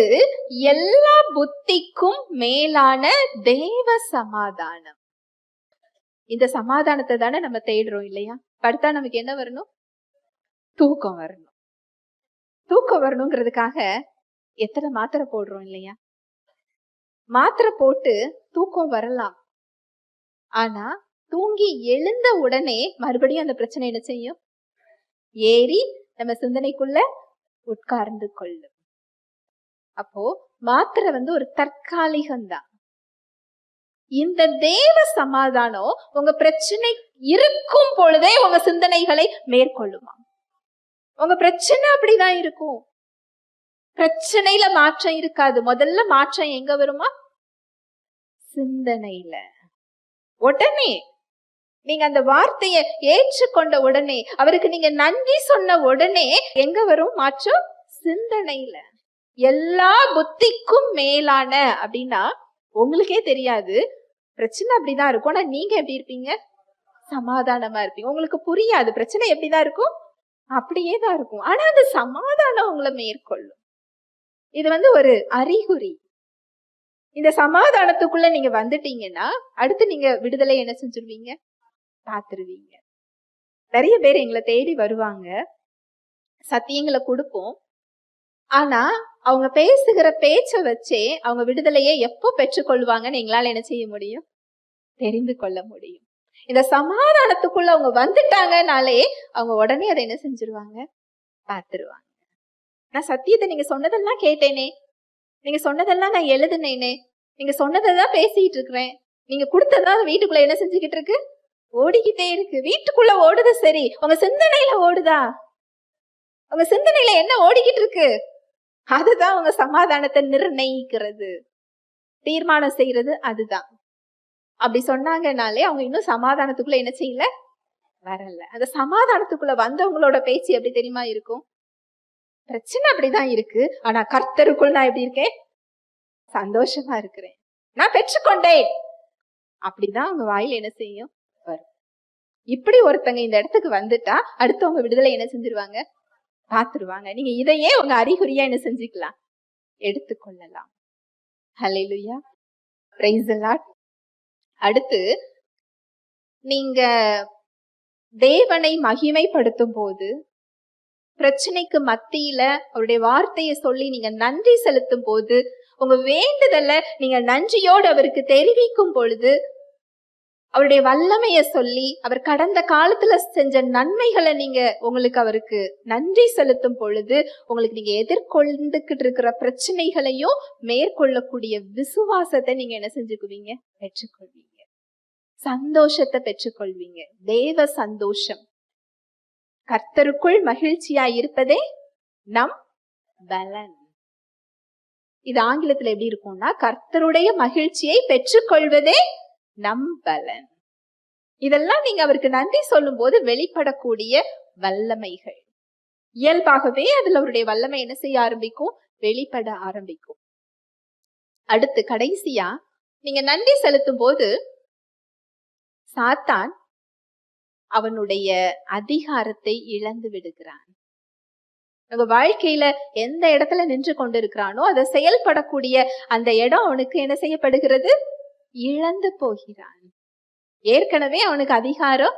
எல்லா புத்திக்கும் மேலான தேவ சமாதானம். இந்த சமாதானத்தை தானே நம்ம தேடுறோம் இல்லையா? படுத்தா நமக்கு என்ன வரணும்? தூக்கம் வரணும். தூக்கம் வரணுங்கிறதுக்காக எத்தனை மாத்திரை போடுறோம் இல்லையா? மாத்திரை போட்டு தூக்கம் வரலாம், ஆனா தூங்கி எழுந்த உடனே மறுபடியும் அந்த பிரச்சனை என்ன செய்யும்? ஏறி நம்ம சிந்தனைக்குள்ள உட்கார்ந்து கொள்ளும். அப்போ மாத்திரை ஒரு தற்காலிகம்தான். இந்த தேவ சமாதானம் உங்க பிரச்சனை இருக்கும் பொழுதே உங்க சிந்தனைகளை மேற்கொள்ளுமா? உங்க பிரச்சனை அப்படிதான் இருக்கும். பிரச்சனையில மாற்றம் இருக்காது. முதல்ல மாற்றம் எங்க வருமா? சிந்தனையில. உடனே நீங்க அந்த வார்த்தையை ஏற்றுக்கொண்ட உடனே, அவருக்கு நீங்க நன்றி சொன்ன உடனே எங்க வரும் மாற்றம்? சிந்தனையில. எல்லா புத்திக்கும் மேலான அப்படின்னா உங்களுக்கே தெரியாது, பிரச்சனை அப்படிதான் இருக்கும். ஆனா நீங்க எப்படி இருப்பீங்க? சமாதானமா இருப்பீங்க. உங்களுக்கு புரியாது பிரச்சனை எப்படிதான் இருக்கும், அப்படியே தான் இருக்கும். ஆனா அந்த சமாதானம் உங்களை மேற்கொள்ளும். இது ஒரு அறிகுறி. இந்த சமாதானத்துக்குள்ள நீங்க வந்துட்டீங்கன்னா அடுத்து நீங்க விடுதலை என்ன செஞ்சிருவீங்க? பார்த்துருவீங்க. நிறைய பேர் எங்களை தேடி வருவாங்க, சத்தியங்களை கொடுப்போம். ஆனா அவங்க பேசுகிற பேச்ச வச்சே அவங்க விடுதலையை எப்போ பெற்றுக்கொள்வாங்கன்னு எங்களால என்ன செய்ய முடியும்? தெரிந்து கொள்ள முடியும். இந்த சமாதானத்துக்குள்ள அவங்க வந்துட்டாங்கனாலே அவங்க உடனே அதை என்ன செஞ்சிருவாங்க? பார்த்துருவாங்க. நான் சத்தியத்தை நீங்க சொன்னதெல்லாம் கேட்டேனே, நீங்க சொன்னதெல்லாம் நான் எழுதுனேனே, நீங்க சொன்னதான் பேசிட்டு இருக்கிறேன், நீங்க கொடுத்ததான் வீட்டுக்குள்ள என்ன செஞ்சுக்கிட்டு இருக்கு? ஓடிக்கிட்டே இருக்கு. வீட்டுக்குள்ள ஓடுது சரி, உங்க சிந்தனையில ஓடுதா? உங்க சிந்தனையில என்ன ஓடிக்கிட்டு இருக்கு? அதுதான் உங்க சமாதானத்தை நிர்ணயிக்கிறது, தீர்மானம் செய்யறது அதுதான். அப்படி சொன்னாங்கனாலே அவங்க இன்னும் சமாதானத்துக்குள்ள என்ன செய்யல? வரல. அந்த சமாதானத்துக்குள்ள வந்தவங்களோட பேச்சு எப்படி தெரியுமா இருக்கும்? பிரச்சனை அப்படிதான் இருக்கு, ஆனா கர்த்தருக்குள் நான் எப்படி இருக்கேன்? சந்தோஷமா இருக்கிறேன், நான் பெற்றுக்கொண்டேன். அப்படிதான் அவங்க வாயில என்ன செய்யும்? வரும். இப்படி ஒருத்தங்க இந்த இடத்துக்கு வந்துட்டா அடுத்தவங்க விடுதலை என்ன செஞ்சிருவாங்க? பார்த்துருவாங்க. நீங்க இதையே உங்க அறிகுறியா என்ன செஞ்சுக்கலாம்? எடுத்துக்கொள்ளலாம். ஹல்லேலூயா, பிரைஸ் தி லார்ட். அடுத்து நீங்க தேவனை மகிமைப்படுத்தும் போது பிரச்சனைக்கு மத்தியில அவருடைய வார்த்தையை சொல்லி நீங்க நன்றி செலுத்தும் போது, உங்க வேண்டுதல நீங்க நன்றியோடு அவருக்கு தெரிவிக்கும் பொழுது, அவருடைய வல்லமைய சொல்லி அவர் கடந்த காலத்துல செஞ்ச நன்மைகளை நீங்க அவருக்கு நன்றி செலுத்தும் பொழுது, உங்களுக்கு நீங்க எதிர்கொண்டுகிட்டு இருக்கிற பிரச்சனைகளையும் மேற்கொள்ளக்கூடிய விசுவாசத்தை நீங்க என்ன செஞ்சுக்குவீங்க? பெற்றுக்கொள்வீங்க. சந்தோஷத்தை பெற்றுக்கொள்வீங்க. தேவ சந்தோஷம். கர்த்தருக்குள் மகிழ்ச்சியா இருப்பதே நம் பலன். இது ஆங்கிலத்துல எப்படி இருக்கும்னா, கர்த்தருடைய மகிழ்ச்சியை பெற்றுக்கொள்வதே நம் பலன். இதெல்லாம் நீங்க அவருக்கு நன்றி சொல்லும் போது வெளிப்படக்கூடிய வல்லமைகள். இயல்பாகவே அதுல அவருடைய வல்லமை என்ன செய்ய ஆரம்பிக்கும்? வெளிப்பட ஆரம்பிக்கும். அடுத்து கடைசியா நீங்க நன்றி செலுத்தும் போது சாத்தான் அவனுடைய அதிகாரத்தை இழந்து விடுகிறான். நம்ம வாழ்க்கையில எந்த இடத்துல நின்று கொண்டிருக்கிறானோ அதை செயல்படக்கூடிய அந்த இடம் அவனுக்கு என்ன செய்யப்படுகிறது? இழந்து போகிறான். ஏற்கனவே அவனுக்கு அதிகாரம்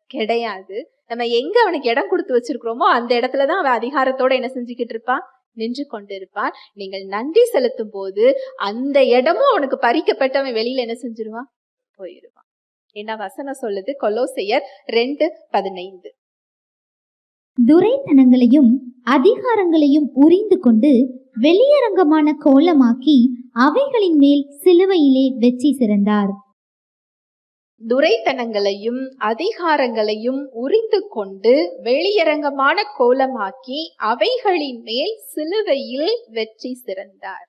கிடையாது. நம்ம எங்க அவனுக்கு இடம் கொடுத்து வச்சிருக்கிறோமோ அந்த இடத்துலதான் அவன் அதிகாரத்தோட என்ன செஞ்சுக்கிட்டு இருப்பான்? நின்று கொண்டிருப்பான். நீங்கள் நன்றி செலுத்தும் போது அந்த இடமும் அவனுக்கு பறிக்கப்பட்டு அவன் வெளியில என்ன செஞ்சிருவான்? போயிடுவான். என்ன வசனம் சொல்லுது? கொலோசையர் 2:15. துரைத்தனங்களையும் அதிகாரங்களையும் உரிந்து கொண்டு வெளியரங்கமான கோலமாக்கி அவைகளின் மேல் சிலுவையிலே வெற்றி சிறந்தார். துரைத்தனங்களையும் அதிகாரங்களையும் உரிந்து கொண்டு வெளியரங்கமான கோலமாக்கி அவைகளின் மேல் சிலுவையில் வெற்றி சிறந்தார்.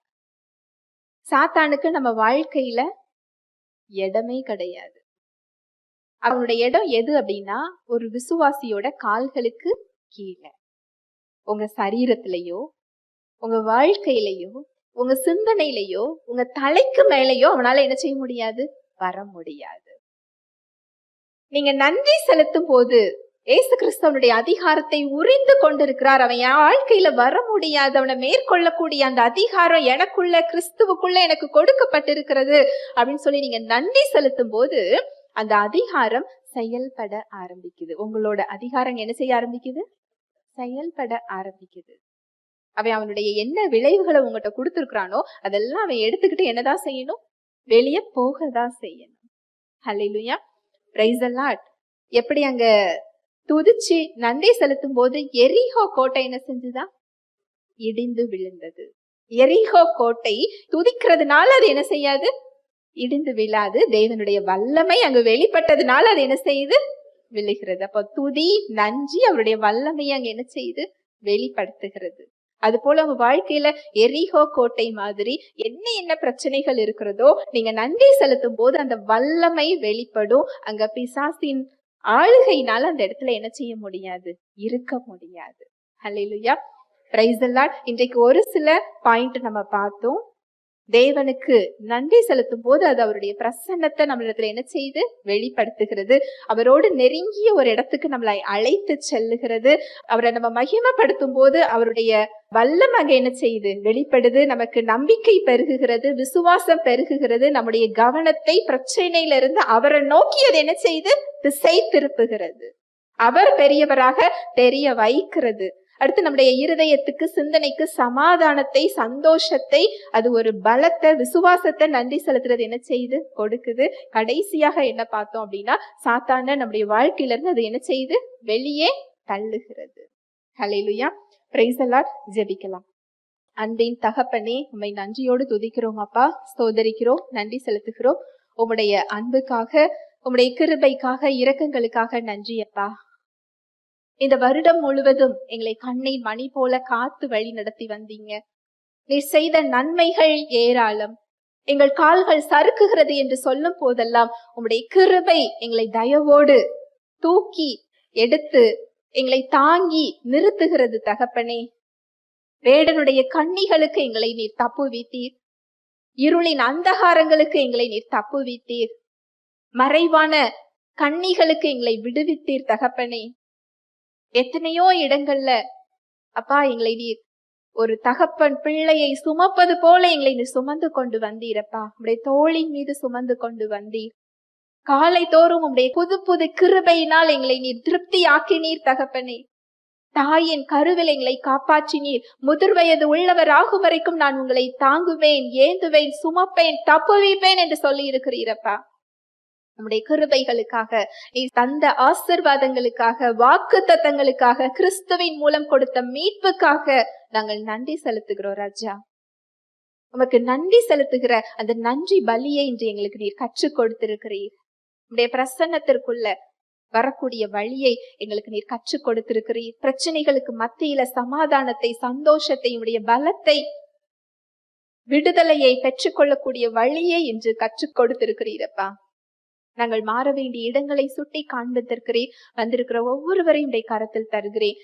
சாத்தானுக்கு நம்ம வாழ்க்கையில இடமே கிடையாது. அவனுடைய இடம் எது அப்படின்னா, ஒரு விசுவாசியோட கால்களுக்கு கீழே. உங்க சரீரத்திலேயோ, உங்க வாழ்க்கையிலையோ, உங்க சிந்தனையிலையோ, உங்க தலைக்கு மேலேயோ அவனால என்ன செய்ய முடியாது? வர முடியாது. நீங்க நன்றி செலுத்தும் போது ஏசு கிறிஸ்தவனுடைய அதிகாரத்தை உரிந்து கொண்டிருக்கிறார். அவன் என் வாழ்க்கையில வர முடியாது. அவனை மேற்கொள்ளக்கூடிய அந்த அதிகாரம் எனக்குள்ள, கிறிஸ்துவுக்குள்ள எனக்கு கொடுக்கப்பட்டிருக்கிறது அப்படின்னு சொல்லி நீங்க நன்றி செலுத்தும் போது அந்த அதிகாரம் செயல்பட ஆரம்பிக்குது. உங்களோட அதிகாரம் என்ன செய்ய ஆரம்பிக்குது? செயல்பட ஆரம்பிக்குது. அவனுடைய என்ன விளைவுகளை உங்ககிட்ட கொடுத்திருக்கிறானோ அதெல்லாம் அவன் எடுத்துக்கிட்டு என்னதான் செய்யணும்? வெளியே போகதான் செய்யணும். ஹல்லேலூயா, பிரைஸ் தி லார்ட். எப்படி அங்க துதிச்சு நன்றி செலுத்தும் போது எரிகோ கோட்டை என்ன செஞ்சுதா? இடிந்து விழுந்தது. எரிகோ கோட்டை துதிக்கிறதுனால அது என்ன செய்யாது? இடிந்து விழாது. தேவனுடைய வல்லமை அங்கு வெளிப்பட்டதுனால அது என்ன செய்யுது? விழுகிறது. அப்ப துதி, நன்றி அவருடைய வல்லமையை அங்க என்ன செய்யுது? வெளிப்படுத்துகிறது. அது போல உங்க வாழ்க்கையில எரிகோ கோட்டை மாதிரி என்ன பிரச்சனைகள் இருக்கிறதோ நீங்க நன்றி செலுத்தும் போது அந்த வல்லமை வெளிப்படும். அங்க பிசாசின் ஆளுகையினால அந்த இடத்துல என்ன செய்ய முடியாது? இருக்க முடியாது. ஹல்லேலூயா, பிரைஸ் தி லார்ட். இன்றைக்கு ஒரு சில பாயிண்ட் நம்ம பார்த்தோம். தேவனுக்கு நன்றி செலுத்தும் போது அது அவருடைய பிரசன்னத்தை நம்மளிடத்துல என்ன செய்து? வெளிப்படுத்துகிறது. அவரோடு நெருங்கிய ஒரு இடத்துக்கு நம்மளை அழைத்து செல்லுகிறது. அவரை நம்ம மகிமைப்படுத்தும் போது அவருடைய வல்லம் அங்க என்ன செய்யுது? வெளிப்படுது. நமக்கு நம்பிக்கை பெருகுகிறது, விசுவாசம் பெருகுகிறது. நம்முடைய கவனத்தை பிரச்சனையில இருந்து அவரை நோக்கி அது என்ன செய்யுது? திசை திருப்புகிறது. அவர் பெரியவராக தெரிய வைக்கிறது. அடுத்து நம்முடைய இருதயத்துக்கு, சிந்தனைக்கு சமாதானத்தை, சந்தோஷத்தை, அது ஒரு பலத்தை, விசுவாசத்தை நன்றி செலுத்துறது என்ன செய்யுது? கொடுக்குது. கடைசியாக என்ன பார்த்தோம் அப்படின்னா, சாத்தான நம்முடைய வாழ்க்கையில இருந்து அது என்ன செய்யுது? வெளியே தள்ளுகிறது. ஹல்லேலூயா, பிரைஸ் தி லார்ட். ஜெபிக்கலாம். அன்பின் தகப்பனே, உம்மை நன்றியோடு துதிக்கிறோம் அப்பா, ஸ்தோத்தரிக்கிறோம், நன்றி செலுத்துகிறோம். உம்முடைய அன்புக்காக, உம்முடைய கிருபைக்காக, இரக்கங்களுக்காக நன்றி அப்பா. இந்த வருடம் முழுவதும் எங்களை கண்ணின் மணி போல காத்து வழி நடத்தி வந்தீங்க. நீர் செய்த நன்மைகள் ஏராளம். எங்கள் கால்கள் சறுக்குகிறது என்று சொல்லும் போதெல்லாம் உம்முடைய கிருபை எங்களை தயவோடு தூக்கி எடுத்து எங்களை தாங்கி நிறுத்துகிறது தகப்பனே. வேடனுடைய கண்ணிகளுக்கு எங்களை நீர் தப்புவித்தீர். இருளின் அந்தகாரங்களுக்கு எங்களை நீர் தப்புவித்தீர். மறைவான கண்ணிகளுக்கு எங்களை விடுவித்தீர் தகப்பனே. எத்தனையோ இடங்கள்ல அப்பா எங்களை நீர் ஒரு தகப்பன் பிள்ளையை சுமப்பது போல எங்களை நீர் சுமந்து கொண்டு வந்தீரப்பா. உடைய தோளின் மீது சுமந்து கொண்டு வந்தீர். காலை தோறும் உடைய புது புது கிருபையினால் எங்களை நீர் திருப்தி ஆக்கினீர் தகப்பனே. தாயின் கருவில் எங்களை காப்பாற்றினீர். முதிர் வயது உள்ளவர் ஆகும் வரைக்கும் நான் உங்களை தாங்குவேன், ஏந்துவேன், சுமப்பேன், தப்புவிப்பேன் என்று சொல்லி இருக்கிறீரப்பா. நம்முடைய கிருபைகளுக்காக, நீ தந்த ஆசீர்வாதங்களுக்காக, வாக்கு தத்தங்களுக்காக, கிறிஸ்துவின் மூலம் கொடுத்த மீட்புக்காக நாங்கள் நன்றி செலுத்துகிறோம் ராஜா. உமக்கு நன்றி செலுத்துகிற அந்த நன்றி பலியை இன்று எங்களுக்கு நீர் கற்றுக் கொடுத்திருக்கிறீர். உடைய பிரசன்னத்திற்குள்ள வரக்கூடிய வழியை எங்களுக்கு நீர் கற்றுக் கொடுத்திருக்கிறீர். பிரச்சனைகளுக்கு மத்தியில சமாதானத்தை, சந்தோஷத்தை, உடைய பலத்தை, விடுதலையை பெற்றுக்கொள்ளக்கூடிய வழியை இன்று கற்றுக் கொடுத்திருக்கிறீரப்பா. நாங்கள் மாற வேண்டிய இடங்களை சுட்டி காண்பித்திருக்கிறேன். வந்திருக்கிற ஒவ்வொருவரையும் உடைய கரத்தில் தருகிறேன்.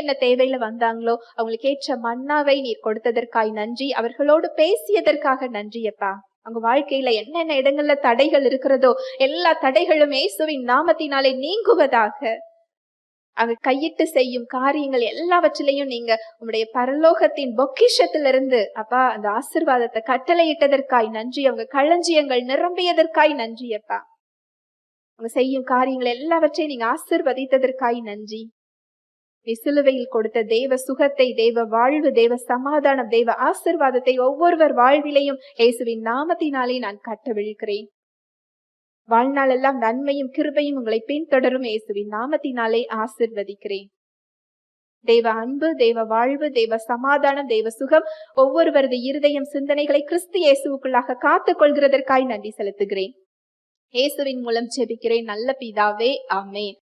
என்ன தேவையில வந்தாங்களோ அவங்களுக்கு ஏற்ற மன்னாவை நீர் கொடுத்ததற்காய் நன்றி. அவர்களோடு பேசியதற்காக நன்றி அப்பா. அவங்க வாழ்க்கையில என்னென்ன இடங்கள்ல தடைகள் இருக்கிறதோ எல்லா தடைகளும் இயேசுவின் நாமத்தினாலே நீங்குவதாக. அவங்க கையிட்டு செய்யும் காரியங்கள் எல்லாவற்றிலையும் நீங்க உங்களுடைய பரலோகத்தின் பொக்கிஷத்திலிருந்து அப்பா அந்த ஆசீர்வாதத்தை கட்டளையிட்டதற்காய் நன்றி. அவங்க களஞ்சியங்கள் நிரம்பியதற்காய் நன்றி அப்பா. அவங்க செய்யும் காரியங்கள் எல்லாவற்றையும் நீங்க ஆசீர்வதித்ததற்காய் நன்றி. நீ சிலுவையில் கொடுத்த தேவ சுகத்தை, தேவ வாழ்வு, தேவ சமாதானம், தேவ ஆசீர்வாதத்தை ஒவ்வொருவர் வாழ்விலையும் இயேசுவின் நாமத்தினாலே நான் கட்டவிழ்கிறேன். வாழ்நாள் எல்லாம் நன்மையும் கிருபையும் உங்களை பின்தொடரும் இயேசுவின் நாமத்தினாலே ஆசீர்வதிக்கிறேன். தேவ அன்பு, தேவ வாழ்வு, தேவ சமாதானம், தேவ சுகம் ஒவ்வொருவரது இருதயம், சிந்தனைகளை கிறிஸ்து இயேசுவுக்குள்ளாக காத்துக் கொள்கிறதற்காய் நன்றி செலுத்துகிறேன். இயேசுவின் மூலம் ஜெபிக்கிறேன் நல்ல பிதாவே, ஆமென்.